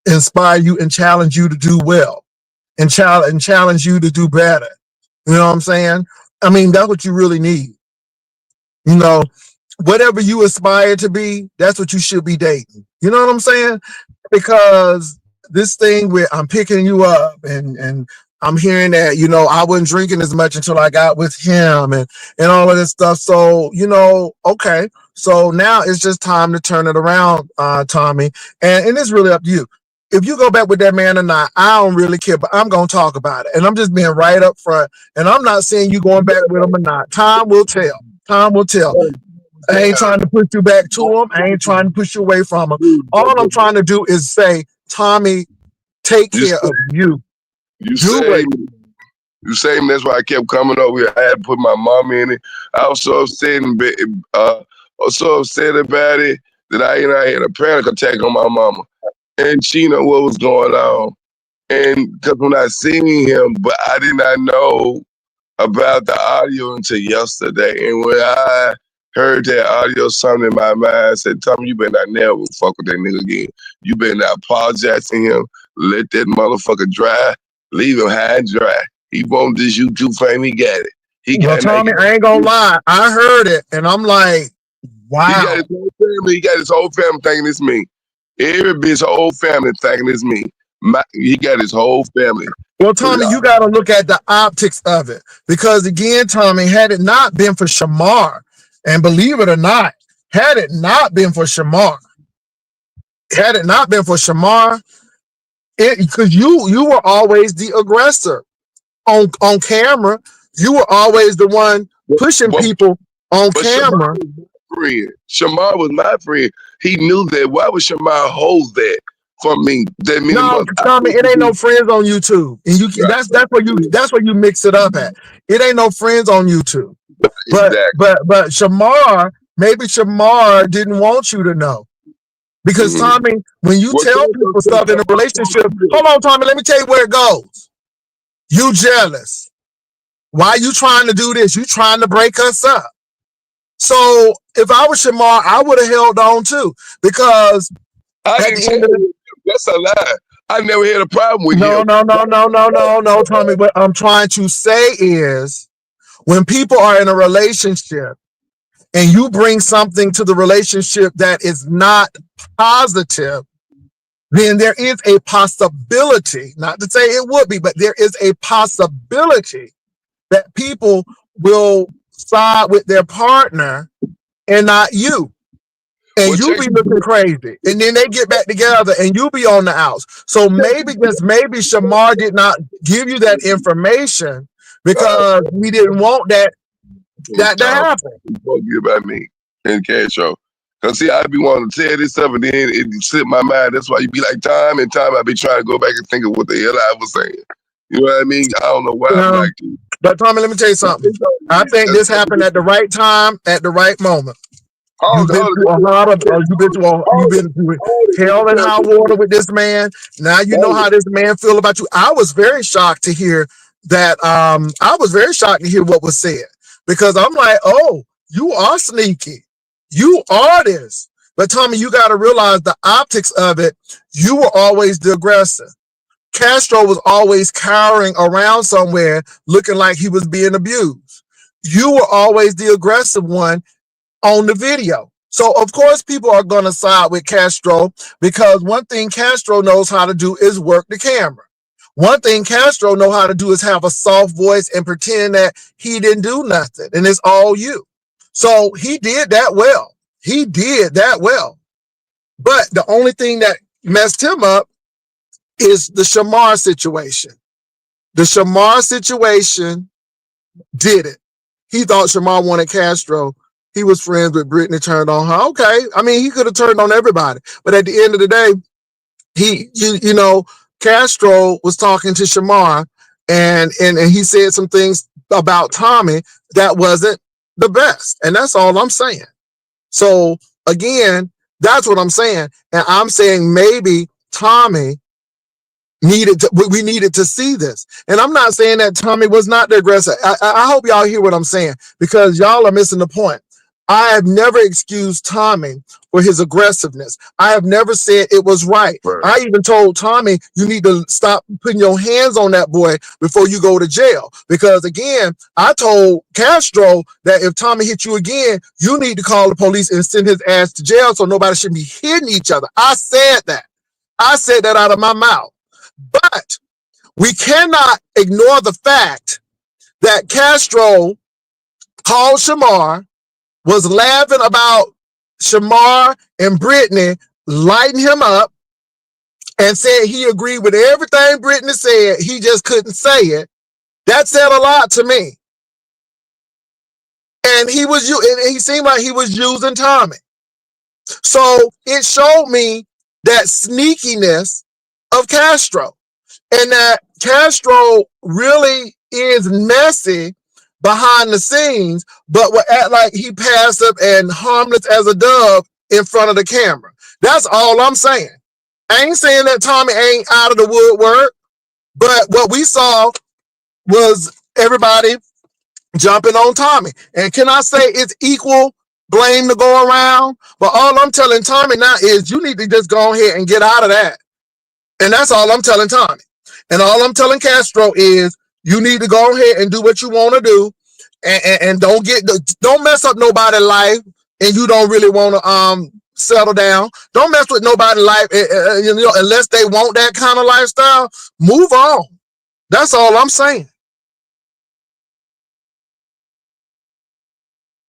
inspire you and challenge you to do well, and challenge you to do better. You know what I'm saying? I mean, that's what you really need. You know, whatever you aspire to be, that's what you should be dating. You know what I'm saying? Because this thing where I'm picking you up and I'm hearing that, you know, I wasn't drinking as much until I got with him and all of this stuff. So, you know, okay. So now it's just time to turn it around, Tommy. And it's really up to you. If you go back with that man or not, I don't really care, but I'm going to talk about it. And I'm just being right up front. And I'm not saying you going back with him or not. Time will tell. Time will tell. I ain't trying to push you back to him. I ain't trying to push you away from him. All I'm trying to do is say, Tommy, take care of you.
You saved me. You saved me. That's why I kept coming over here. I had to put my mom in it. I was so upset about it that I had a panic attack on my mama. And she know what was going on. And because when I seen him, but I did not know about the audio until yesterday. And when I heard that audio, something in my mind said, Tommy, you better not never fuck with that nigga again. You better not apologize to him. Let that motherfucker dry. Leave him high and dry. He won't this YouTube fame. He got it. He got
it. Tommy, I ain't gonna lie. I heard it and I'm like, wow.
He got his whole family. He got his whole family thinking it's me. Every bitch, whole family thinking it's me. He got his whole family.
Well, Tommy, you got to look at the optics of it. Because again, Tommy, had it not been for Shamar, and believe it or not, had it not been for Shamar, because you were always the aggressor on camera. You were always the one pushing people on camera.
Shamar was my friend. He knew that. Why would Shamar hold that from me?
No, Tommy, it ain't no friends on YouTube, and that's where you mix it up at. It ain't no friends on YouTube. But Shamar, maybe Shamar didn't want you to know. Because Tommy, when you tell people stuff in a relationship, hold on, Tommy, let me tell you where it goes. You jealous. Why you trying to do this? You trying to break us up. So if I was Shamar, I would have held on too. Because
that's a lie. I never had a problem with him.
No, Tommy. What I'm trying to say is when people are in a relationship and you bring something to the relationship that is not positive, then there is a possibility, not to say it would be, but there is a possibility that people will side with their partner and not you. And you be looking crazy. And then they get back together and you be on the outs. So maybe Shamar did not give you that information because we didn't want that to happen.
About me and Castro. Cause see, I be wanting to tell this stuff and then it slipped my mind. That's why you be like time and time I be trying to go back and think of what the hell I was saying. You know what I mean? I don't know why I'm like this.
But Tommy, let me tell you something. I think this happened at the right time, at the right moment. You've been through hell and high water with this man. Now you know how this man feel about you. I was very shocked to hear that. I was very shocked to hear what was said because I'm like, oh, you are sneaky. You are this. But Tommy, you got to realize the optics of it. You were always the aggressor. Castro was always cowering around somewhere looking like he was being abused. You were always the aggressive one on the video. So, of course, people are going to side with Castro because one thing Castro knows how to do is work the camera. One thing Castro know how to do is have a soft voice and pretend that he didn't do nothing and it's all you. So he did that well. He did that well. But the only thing that messed him up is the Shamar situation. The Shamar situation did it. He thought Shamar wanted Castro. He was friends with Brittany, turned on her. Okay. I mean, he could have turned on everybody. But at the end of the day, Castro was talking to Shamar and he said some things about Tommy that wasn't the best. And that's all I'm saying. So again, that's what I'm saying. And I'm saying maybe Tommy we needed to see this. And I'm not saying that Tommy was not the aggressor. I hope y'all hear what I'm saying, because y'all are missing the point. I have never excused Tommy for his aggressiveness. I have never said it was right. I even told Tommy, you need to stop putting your hands on that boy before you go to jail. Because again, I told Castro that if Tommy hit you again, you need to call the police and send his ass to jail so nobody should be hitting each other. I said that. I said that out of my mouth. But we cannot ignore the fact that Castro called Shamar, was laughing about Shamar and Brittany lighting him up, and said he agreed with everything Brittany said. He just couldn't say it. That said a lot to me. And he seemed like he was using Tommy. So it showed me that sneakiness of Castro, and that Castro really is messy behind the scenes, but would act like he passed up and harmless as a dove in front of the camera. That's all I'm saying. I ain't saying that Tommy ain't out of the woodwork, but what we saw was everybody jumping on Tommy. And can I say it's equal blame to go around? But all I'm telling Tommy now is you need to just go ahead and get out of that. And that's all I'm telling Tommy. And all I'm telling Castro is you need to go ahead and do what you want to do, and don't mess up nobody's life, and you don't really want to settle down. Don't mess with nobody's life, unless they want that kind of lifestyle. Move on. That's all I'm saying.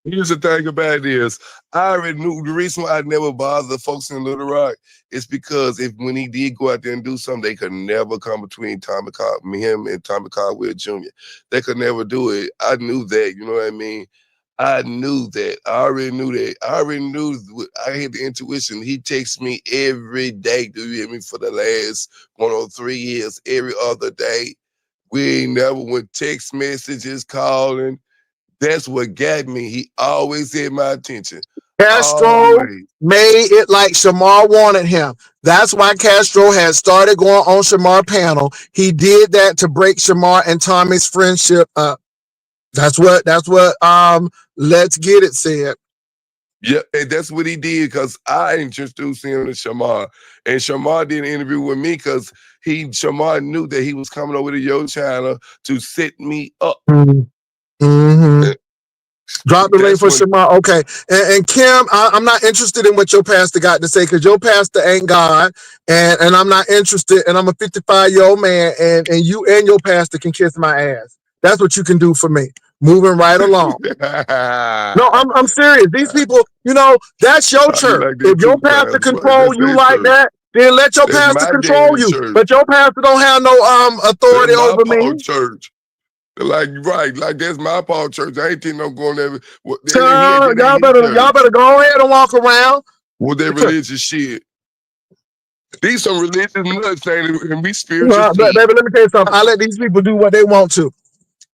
Here's the thing about it is, I already knew the reason why I never bothered the folks in Little Rock is because when he did go out there and do something, they could never come between him and Tommy Caldwell Jr. They could never do it. I knew that, you know what I mean? I knew that. I already knew that. I already knew. I had the intuition. He texts me every day. Do you hear me? For the last 103 years, every other day. We ain't never went text messages, calling. That's what got me. He always had my attention.
Castro made it like Shamar wanted him. That's why Castro had started going on Shamar panel. He did that to break Shamar and Tommy's friendship up. That's what Let's Get It said.
Yeah, and that's what he did, because I introduced him to Shamar. And Shamar did an interview with me because Shamar knew that he was coming over to your channel to set me up.
Mm-hmm. Drop the link for Shamar. Okay. And Kim, I'm not interested in what your pastor got to say, because your pastor ain't God. And I'm not interested. And I'm a 55-year-old man. And you and your pastor can kiss my ass. That's what you can do for me. Moving right along. No, I'm serious. These people, that's your church. Like if your pastor control you like church. That, then let your pastor control you. Church. But your pastor don't have no authority over me.
Church. Like that's my Paul church. I ain't think I'm going there.
Y'all better go ahead and walk around
with their religious shit. These some religious nuts, and we spiritual.
Baby, let me tell you something. I let these people do what they want to.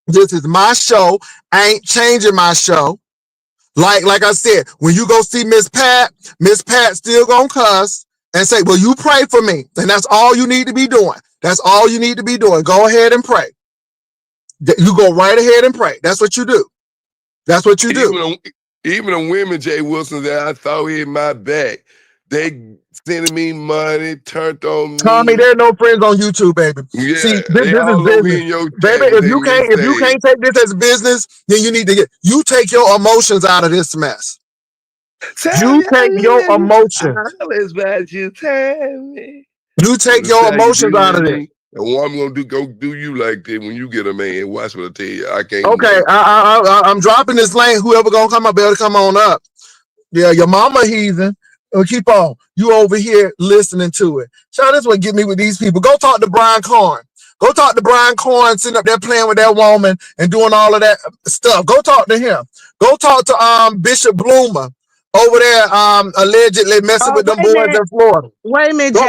This is my show. I ain't changing my show. Like I said, when you go see Miss Pat still gonna cuss and say, well, you pray for me. And that's all you need to be doing. That's all you need to be doing. Go ahead and pray. You go right ahead and pray. That's what you do. That's what you do.
Even the women, Jay Wilson, that I thought had my back, they sending me money, turned on me.
Tommy, there are no friends on YouTube, baby.
Yeah,
see, this is business. Baby, if you can't take this as business, then you need to you take your emotions out of this mess. You take your emotions. You take your emotions out of this.
And what I'm gonna go do you like that when you get a man. Watch what I tell you. I can't.
Okay, I'm dropping this lane. Whoever gonna come up, better come on up. Yeah, your mama heathen. Keep on. You over here listening to it. Sean, this what get me with these people. Go talk to Brian Corn. Go talk to Brian Corn sitting up there playing with that woman and doing all of that stuff. Go talk to him. Go talk to Bishop Bloomer over there allegedly messing with them boys in Florida.
Wait a minute,
go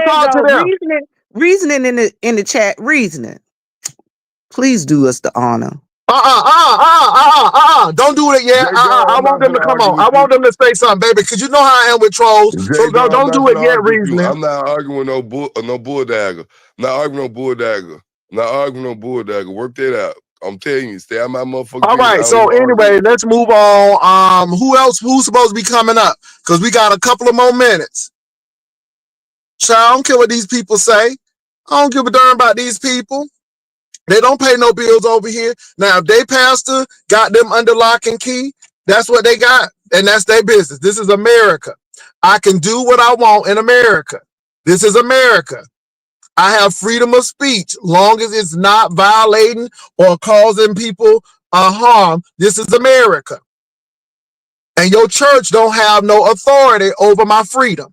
talk to them.
Reasoning in the chat. Reasoning. Please do us the honor
Don't do it yet.
J. John,
I
I'm
want
not
them to
gonna
come
argue
on. I
with you.
want them to say something, baby, because you know how I am with trolls. So
J. John, I'm
don't
not
do it
gonna
yet,
argue with you.
reasoning.
I'm not arguing no bull dagger. Not arguing no bull dagger. Not arguing no bull dagger. Work that out. I'm telling you, stay out my motherfucking
All
business.
right.
I don't
So
even argue
anyway,
with you.
let's move on. Who else? Who's supposed to be coming up? Because we got a couple of more minutes. Child, I don't care what these people say. I don't give a darn about these people. They don't pay no bills over here. Now, if they pastor got them under lock and key, that's what they got, and that's their business. This is America. I can do what I want in America. This is America. I have freedom of speech, long as it's not violating or causing people harm. This is America. And your church don't have no authority over my freedom.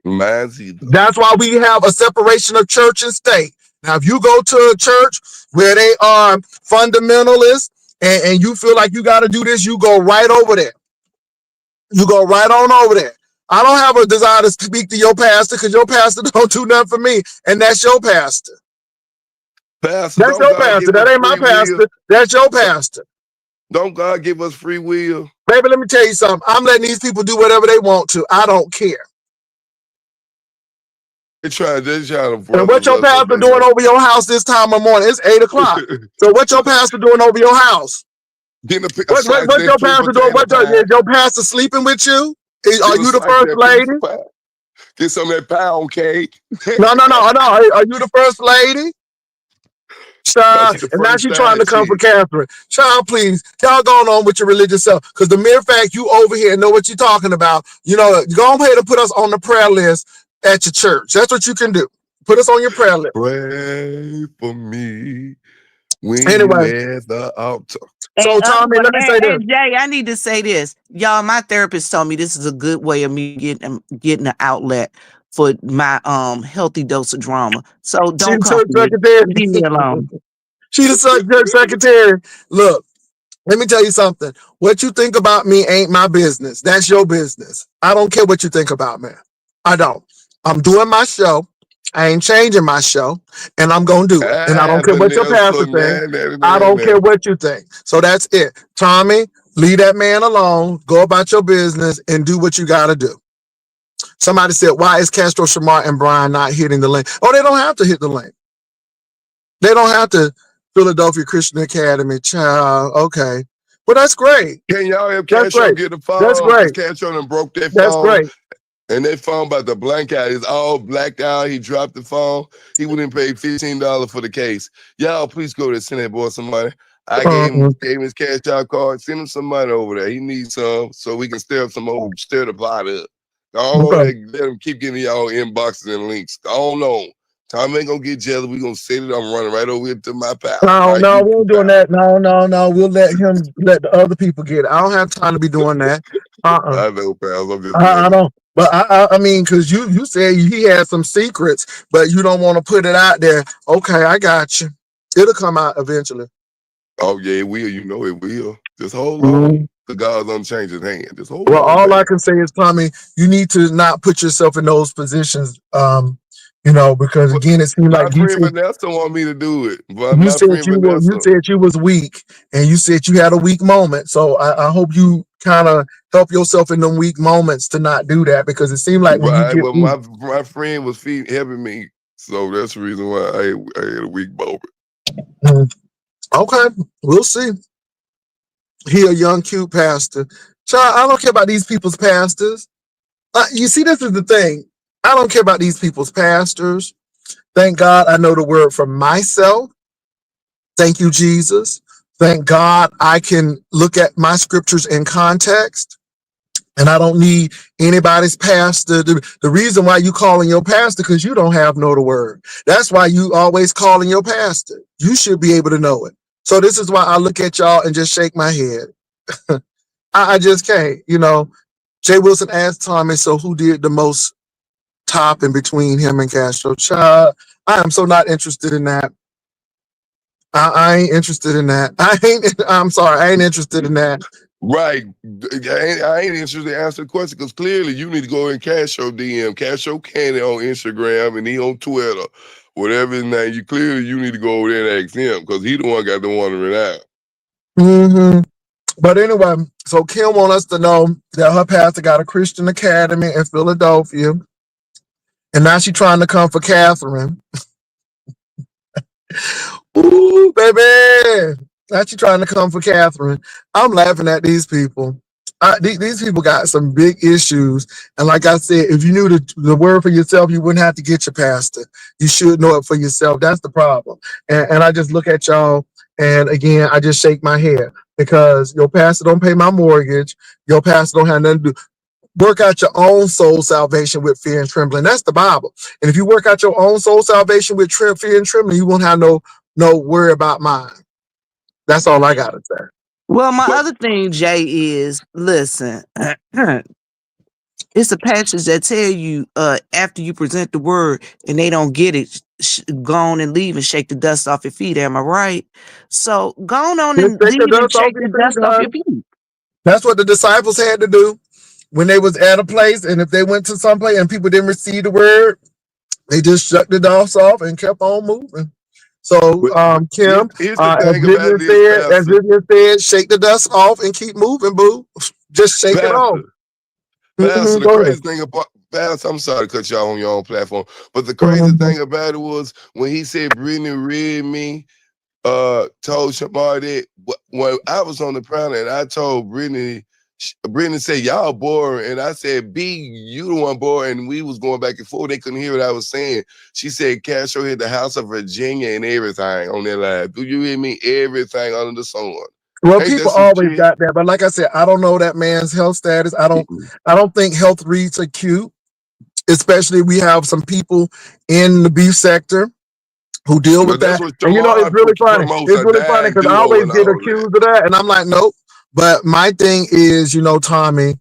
Mine's either.
That's why we have a separation of church and state. Now, if you go to a church where they are fundamentalists and you feel like you got to do this, you go right over there. You go right on over there. I don't have a desire to speak to your pastor because your pastor don't do nothing for me, and that's your pastor.
Pastor,
That's
don't
your
God
pastor.
give
That
us
ain't my
free will?
pastor. That's your pastor.
Don't God give us free will?
Baby, let me tell you something. I'm letting these people do whatever they want to. I don't care.
They're trying to
And
brother
what your
us so
pastor
they
doing
know.
over your house this time of morning? It's 8 o'clock. So what your pastor doing over your house?
Getting a
What
slice of that
your
sweet
pastor doing?
potato pie.
Is your pastor sleeping with you? Are
Get a
you the
slice of
first
that piece
lady?
of pie. Get some of that pound cake.
No. Are you the first lady?
Now
Child,
she the
and now
first
she trying
side
to come for
chick.
Catherine. Child, please, y'all going on with your religious self. Because the mere fact you over here know what you're talking about, you know, go ahead and put us on the prayer list at your church. That's what you can do. Put us on your prayer list.
Pray for me when you
Anyway,
at the altar.
so Tommy, let me say this.
And Jay, I need to say this. Y'all, my therapist told me this is a good way of me getting an outlet for my healthy dose of drama. So
She
don't
the
come
church
for me. Leave me
secretary.
alone.
She the church secretary. Look, let me tell you something. What you think about me ain't my business. That's your business. I don't care what you think about me. I don't. I'm doing my show. I ain't changing my show, and I'm gonna do it. And I don't care what your pastor think. I don't care what you think. So that's it. Tommy, leave that man alone. Go about your business and do what you gotta do. Somebody said, why is Castro, Shamar, and Brian not hitting the link? Oh, they don't have to hit the link. They don't have to. Philadelphia Christian Academy, child. Okay. Well, that's great.
Can y'all have
That's
Castro
great.
get the
That's
phone? Because
great.
Castro done broke that
That's
phone.
great.
And that phone about to blank out. It's all blacked out. He dropped the phone. He wouldn't pay $15 for the case. Y'all, please go to send that boy some money. I gave him his cash out card. Send him some money over there. He needs some so we can stir the pot up. I don't know. Let him keep getting y'all inboxes and links. I don't know. Tom ain't gonna get jealous. We gonna set it. I'm running right over here to my pal.
No,
My
we
YouTube
ain't doing
pal.
that. No. We'll let the other people get it. I don't have time to be doing that.
I know, pal. I'm just
I
playing.
don't. But I mean, because you said he had some secrets, but you don't want to put it out there. Okay, I got you. It'll come out eventually.
Oh yeah, it will. You know it will. Just hold on.
Mhm.
The God's unchanging hand. Just hold
Well,
on,
all I
baby.
can say is, Tommy, you need to not put yourself in those positions. Because
But
again, it seemed
my
like you
friend
said
Vanessa want me to do it. But
you
my
said
friend
you
Vanessa.
said you was weak, and you said you had a weak moment. So I hope you kind of help yourself in them weak moments to not do that, because it seemed like when you
Right.
get
Well,
weak.
my friend was helping me. So that's the reason why I had a weak moment.
Okay, we'll see. He a young, cute pastor. Child, I don't care about these people's pastors. You see, this is the thing. I don't care about these people's pastors. Thank God I know the word for myself. Thank you, Jesus. Thank God I can look at my scriptures in context, and I don't need anybody's pastor. The reason why you calling your pastor, because you don't have know the word. That's why you always calling your pastor. You should be able to know it. So this is why I look at y'all and just shake my head. I just can't. Jay Wilson asked Tommy, so who did the most topping between him and Castro? Child, I am so not interested in that. I ain't interested in that. I'm sorry, I ain't interested in that.
Right. I ain't interested to answer the question because clearly you need to go in Castro DM, Castro Candy on Instagram, and he on Twitter, whatever his name. You need to go over there and ask him because he the one got the wondering out.
Mm-hmm. But anyway, so Kim wants us to know that her pastor got a Christian academy in Philadelphia, and now she's trying to come for Catherine. Ooh, baby. Now she trying to come for Catherine. I'm laughing at these people. These people got some big issues. And like I said, if you knew the word for yourself, you wouldn't have to get your pastor. You should know it for yourself. That's the problem. And I just look at y'all, and again, I just shake my head because your pastor don't pay my mortgage. Your pastor don't have nothing to do. Work out your own soul salvation with fear and trembling. That's the Bible. And if you work out your own soul salvation with fear and trembling, you won't have no worry about mine. That's all I gotta say.
Well, my
But
other thing, Jay, is listen. It's a passage that tell you after you present the word and they don't get it, go on and leave and shake the dust off your feet. Am I right? So go on
Just
and
take the
leave and
dust off
shake
your
the
feet,
dust off your
God.
feet.
That's what the disciples had to do when they was at a place, and if they went to some place and people didn't receive the word, they just shut the dust off and kept on moving. So,
but
Kim,
here's the thing about
Vivian
it is,
said,
Pastor.
shake the dust off and keep moving, boo. Just shake it off.
Pastor. Pastor, the
Go ahead.
crazy thing about Pastor, I'm sorry to cut y'all on your own platform, but the crazy
Mhm.
thing about it was when he said Brittany read me, told Shamar that when I was on the panel and I told Brittany, Brittany said, y'all boring. And I said, B, you the one boring. And we was going back and forth. They couldn't hear what I was saying. She said, Castro hit the House of Virginia and everything on their live. Do you hear me? Everything under the sun.
Well,
Ain't that
people
some
always
shit?
got that, but like I said, I don't know that man's health status. I don't think health reads are cute. Especially, we have some people in the beef sector who deal with
But that's
that.
what
And it's
Shamar
really funny.
promotes,
It's
a
really funny
dying
because I
duo
always
and
get
all that.
accused of that, and I'm like, nope. But my thing is, Tommy,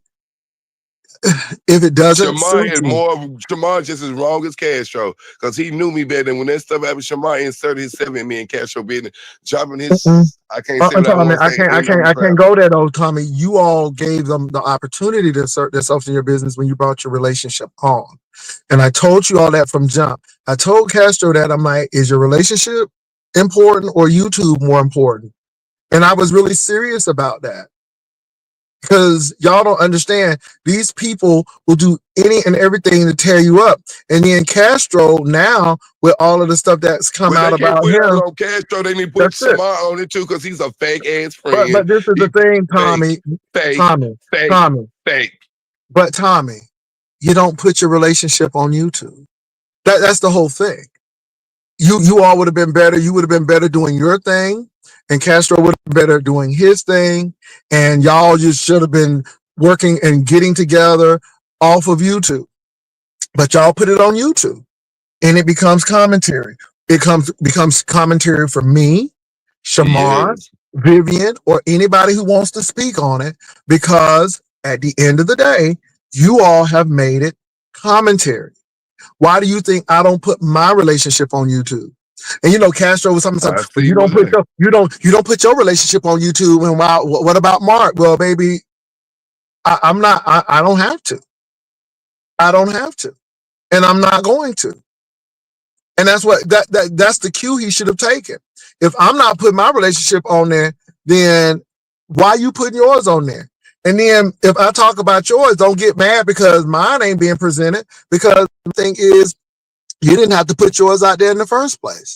if it doesn't suit you,
Shamar just as wrong as Castro, because he knew me better. And when that stuff happened, Shamar inserted himself in me and Castro business, dropping
mm-mm.
his, I can't say what I
Tommy,
want to say in on the
I can't
crowd.
go there though, Tommy. You all gave them the opportunity to assert themselves in your business when you brought your relationship on. And I told you all that from jump. I told Castro that I'm like, is your relationship important or YouTube more important? And I was really serious about that because y'all don't understand. These people will do any and everything to tear you up. And then Castro now, with all of the stuff that's come
When
out
they can't
about
put that
him,
on Castro, they need to put
that's it.
Shamar on it too, because he's a fake ass friend.
But this is
He
the thing,
fake,
Tommy,
fake,
Tommy,
fake,
Tommy.
fake.
But Tommy, you don't put your relationship on YouTube. That's the whole thing. You all would have been better. You would have been better doing your thing, and Castro would have been better doing his thing, and y'all just should have been working and getting together off of YouTube. But y'all put it on YouTube, and it becomes commentary. Becomes commentary for me, Shamar,
Yes.
Vivian, or anybody who wants to speak on it, because at the end of the day, you all have made it commentary. Why do you think I don't put my relationship on YouTube? And Castro was something.
I
Well,
see why.
you don't put your relationship on YouTube. And why, what about Mark? Well, baby, I'm not. I don't have to. I don't have to, and I'm not going to. And that's what that's the cue he should have taken. If I'm not putting my relationship on there, then why you putting yours on there? And then if I talk about yours, don't get mad because mine ain't being presented. Because the thing is, you didn't have to put yours out there in the first place.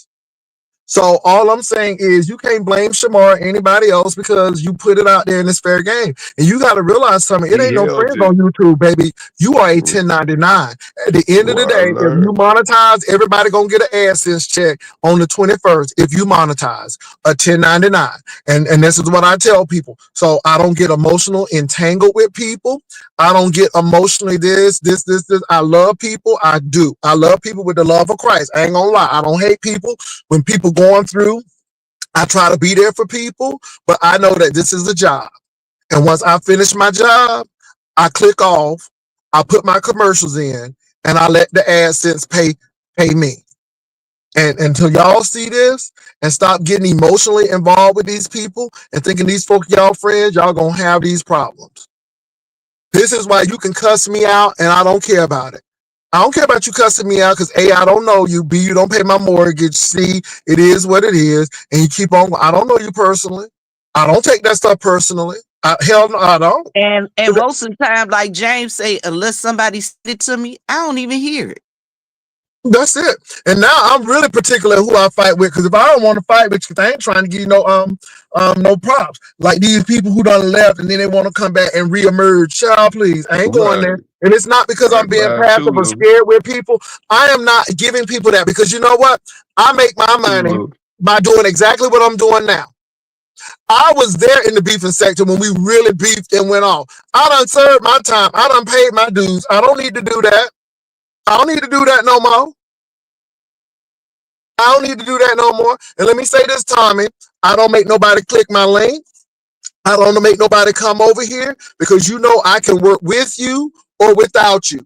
So all I'm saying is you can't blame Shamar or anybody else because you put it out there in this fair game. And you got to realize something. It
He
ain't no
held
friends
it.
on YouTube, baby. You are a 1099. At the end of the
What I
day, if you
learned.
monetize, everybody going to get an AdSense check on the 21st if you monetize a 1099. And this is what I tell people. So I don't get emotional entangled with people. I don't get emotionally this. I love people. I do. I love people with the love of Christ. I ain't gonna lie. I don't hate people. When people going through, I try to be there for people, but I know that this is a job. And once I finish my job, I click off, I put my commercials in, and I let the AdSense pay me. And until y'all see this and stop getting emotionally involved with these people and thinking these folk y'all friends, y'all gonna have these problems. This is why you can cuss me out and I don't care about it. I don't care about you cussing me out because A, I don't know you. B, you don't pay my mortgage. C, it is what it is. And you keep on. I don't know you personally. I don't take that stuff personally. Hell no, I don't.
And most of the time, like James say, unless somebody said it to me, I don't even hear it.
That's it. And now I'm really particular who I fight with, because if I don't want to fight with you, I ain't trying to give you no props. Like these people who done left and then they want to come back and reemerge. Child, please. I ain't going there. And it's not because I'm being passive or scared with people. I am not giving people that, because you know what? I make my money by doing exactly what I'm doing now. I was there in the beefing sector when we really beefed and went off. I done served my time. I done paid my dues. I don't need to do that. I don't need to do that no more. I don't need to do that no more. And let me say this, Tommy, I don't make nobody click my link. I don't make nobody come over here, because you know I can work with you or without you.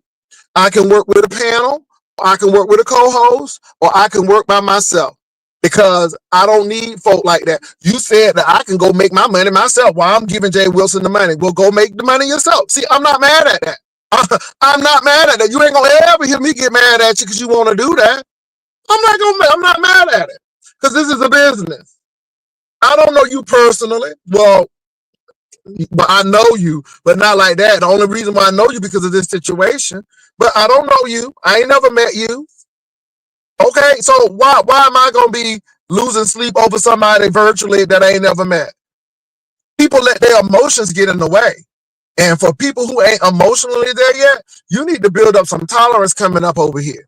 I can work with a panel, or I can work with a co-host, or I can work by myself, because I don't need folk like that. You said that I can go make my money myself while I'm giving Jay Wilson the money. Well, go make the money yourself. See, I'm not mad at that. I'm not mad at that. You ain't gonna ever hear me get mad at you because you want to do that. I'm not mad at it, because this is a business. I don't know you personally. Well, but I know you, but not like that. The only reason why I know you because of this situation. But I don't know you. I ain't never met you. Okay, so why am I gonna be losing sleep over somebody virtually that I ain't never met? People let their emotions get in the way. And for people who ain't emotionally there yet, you need to build up some tolerance coming up over here.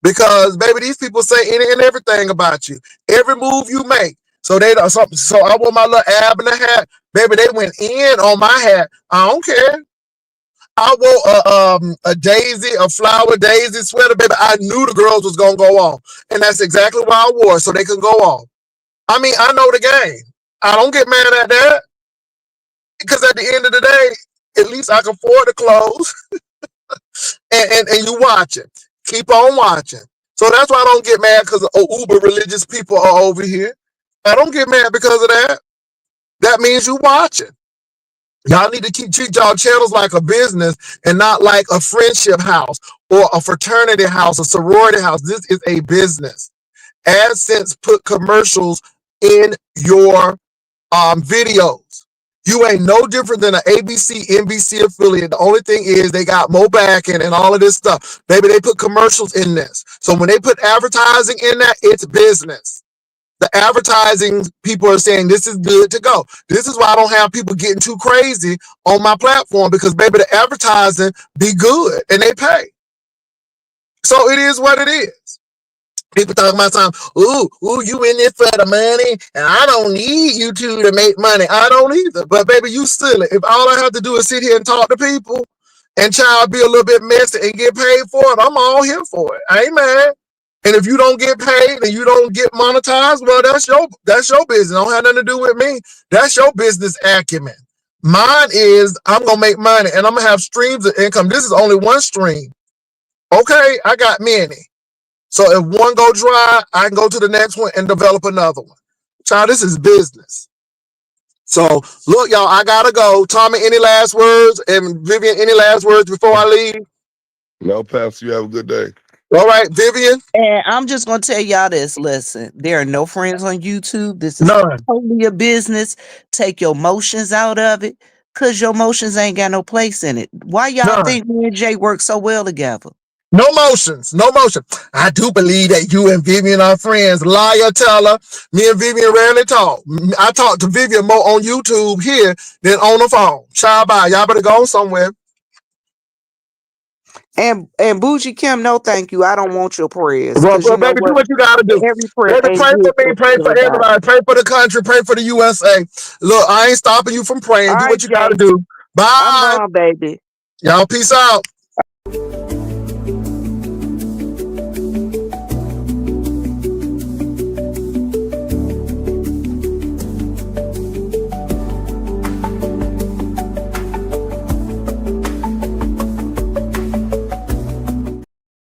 Because baby, these people say any and everything about you. Every move you make. So they don't. So I wore my little ab in the hat. Baby, they went in on my hat. I don't care. I wore a daisy, a flower daisy sweater, baby. I knew the girls was gonna go on, and that's exactly why I wore it, so they could go on. I mean, I know the game. I don't get mad at that, because at the end of the day, at least I can afford the clothes, and you watch it. Keep on watching. So that's why I don't get mad, because uber religious people are over here. I don't get mad because of that. That means you watching. Y'all need to treat y'all channels like a business and not like a friendship house or a fraternity house, a sorority house. This is a business. AdSense put commercials in your videos. You ain't no different than an ABC, NBC affiliate. The only thing is they got more backing and all of this stuff. Maybe they put commercials in this. So when they put advertising in that, it's business. The advertising people are saying this is good to go. This is why I don't have people getting too crazy on my platform, because baby, the advertising be good and they pay. So it is what it is. People talking about time, ooh, you in there for the money, and I don't need you two to make money. I don't either. But baby, you silly. If all I have to do is sit here and talk to people and child be a little bit messy and get paid for it, I'm all here for it. I ain't mad. And if you don't get paid and you don't get monetized, well, that's your business. Don't have nothing to do with me. That's your business acumen. Mine is I'm gonna make money and I'm gonna have streams of income. This is only one stream. Okay, I got many. So if one go dry, I can go to the next one and develop another one. Child, this is business. So look, y'all, I gotta go. Tommy, any last words? And Vivian, any last words before I leave?
No, Pastor, you have a good day.
All right, Vivian.
And I'm just gonna tell y'all this. Listen, there are no friends on YouTube. This is
None.
totally a business. Take your emotions out of it, cause your emotions ain't got no place in it. Why y'all
None.
think me and Jay work so well together?
No motions, no motion. I do believe that you and Vivian are friends. Liar, teller. Me and Vivian rarely talk. I talk to Vivian more on YouTube here than on the phone. Child, bye. Y'all better go somewhere.
And Bougie Kim, no thank you. I don't want your prayers.
Well,
Cause you know
baby, do
what?
what you gotta do.
Every prayer
Baby,
ain't
pray
good
for me, pray for
everybody.
everybody, pray for the country, pray for the USA. Look, I ain't stopping you from praying.
All
Do
right,
what you gotta
Jay.
do.
I'm
Bye.
gone, baby.
Y'all peace out.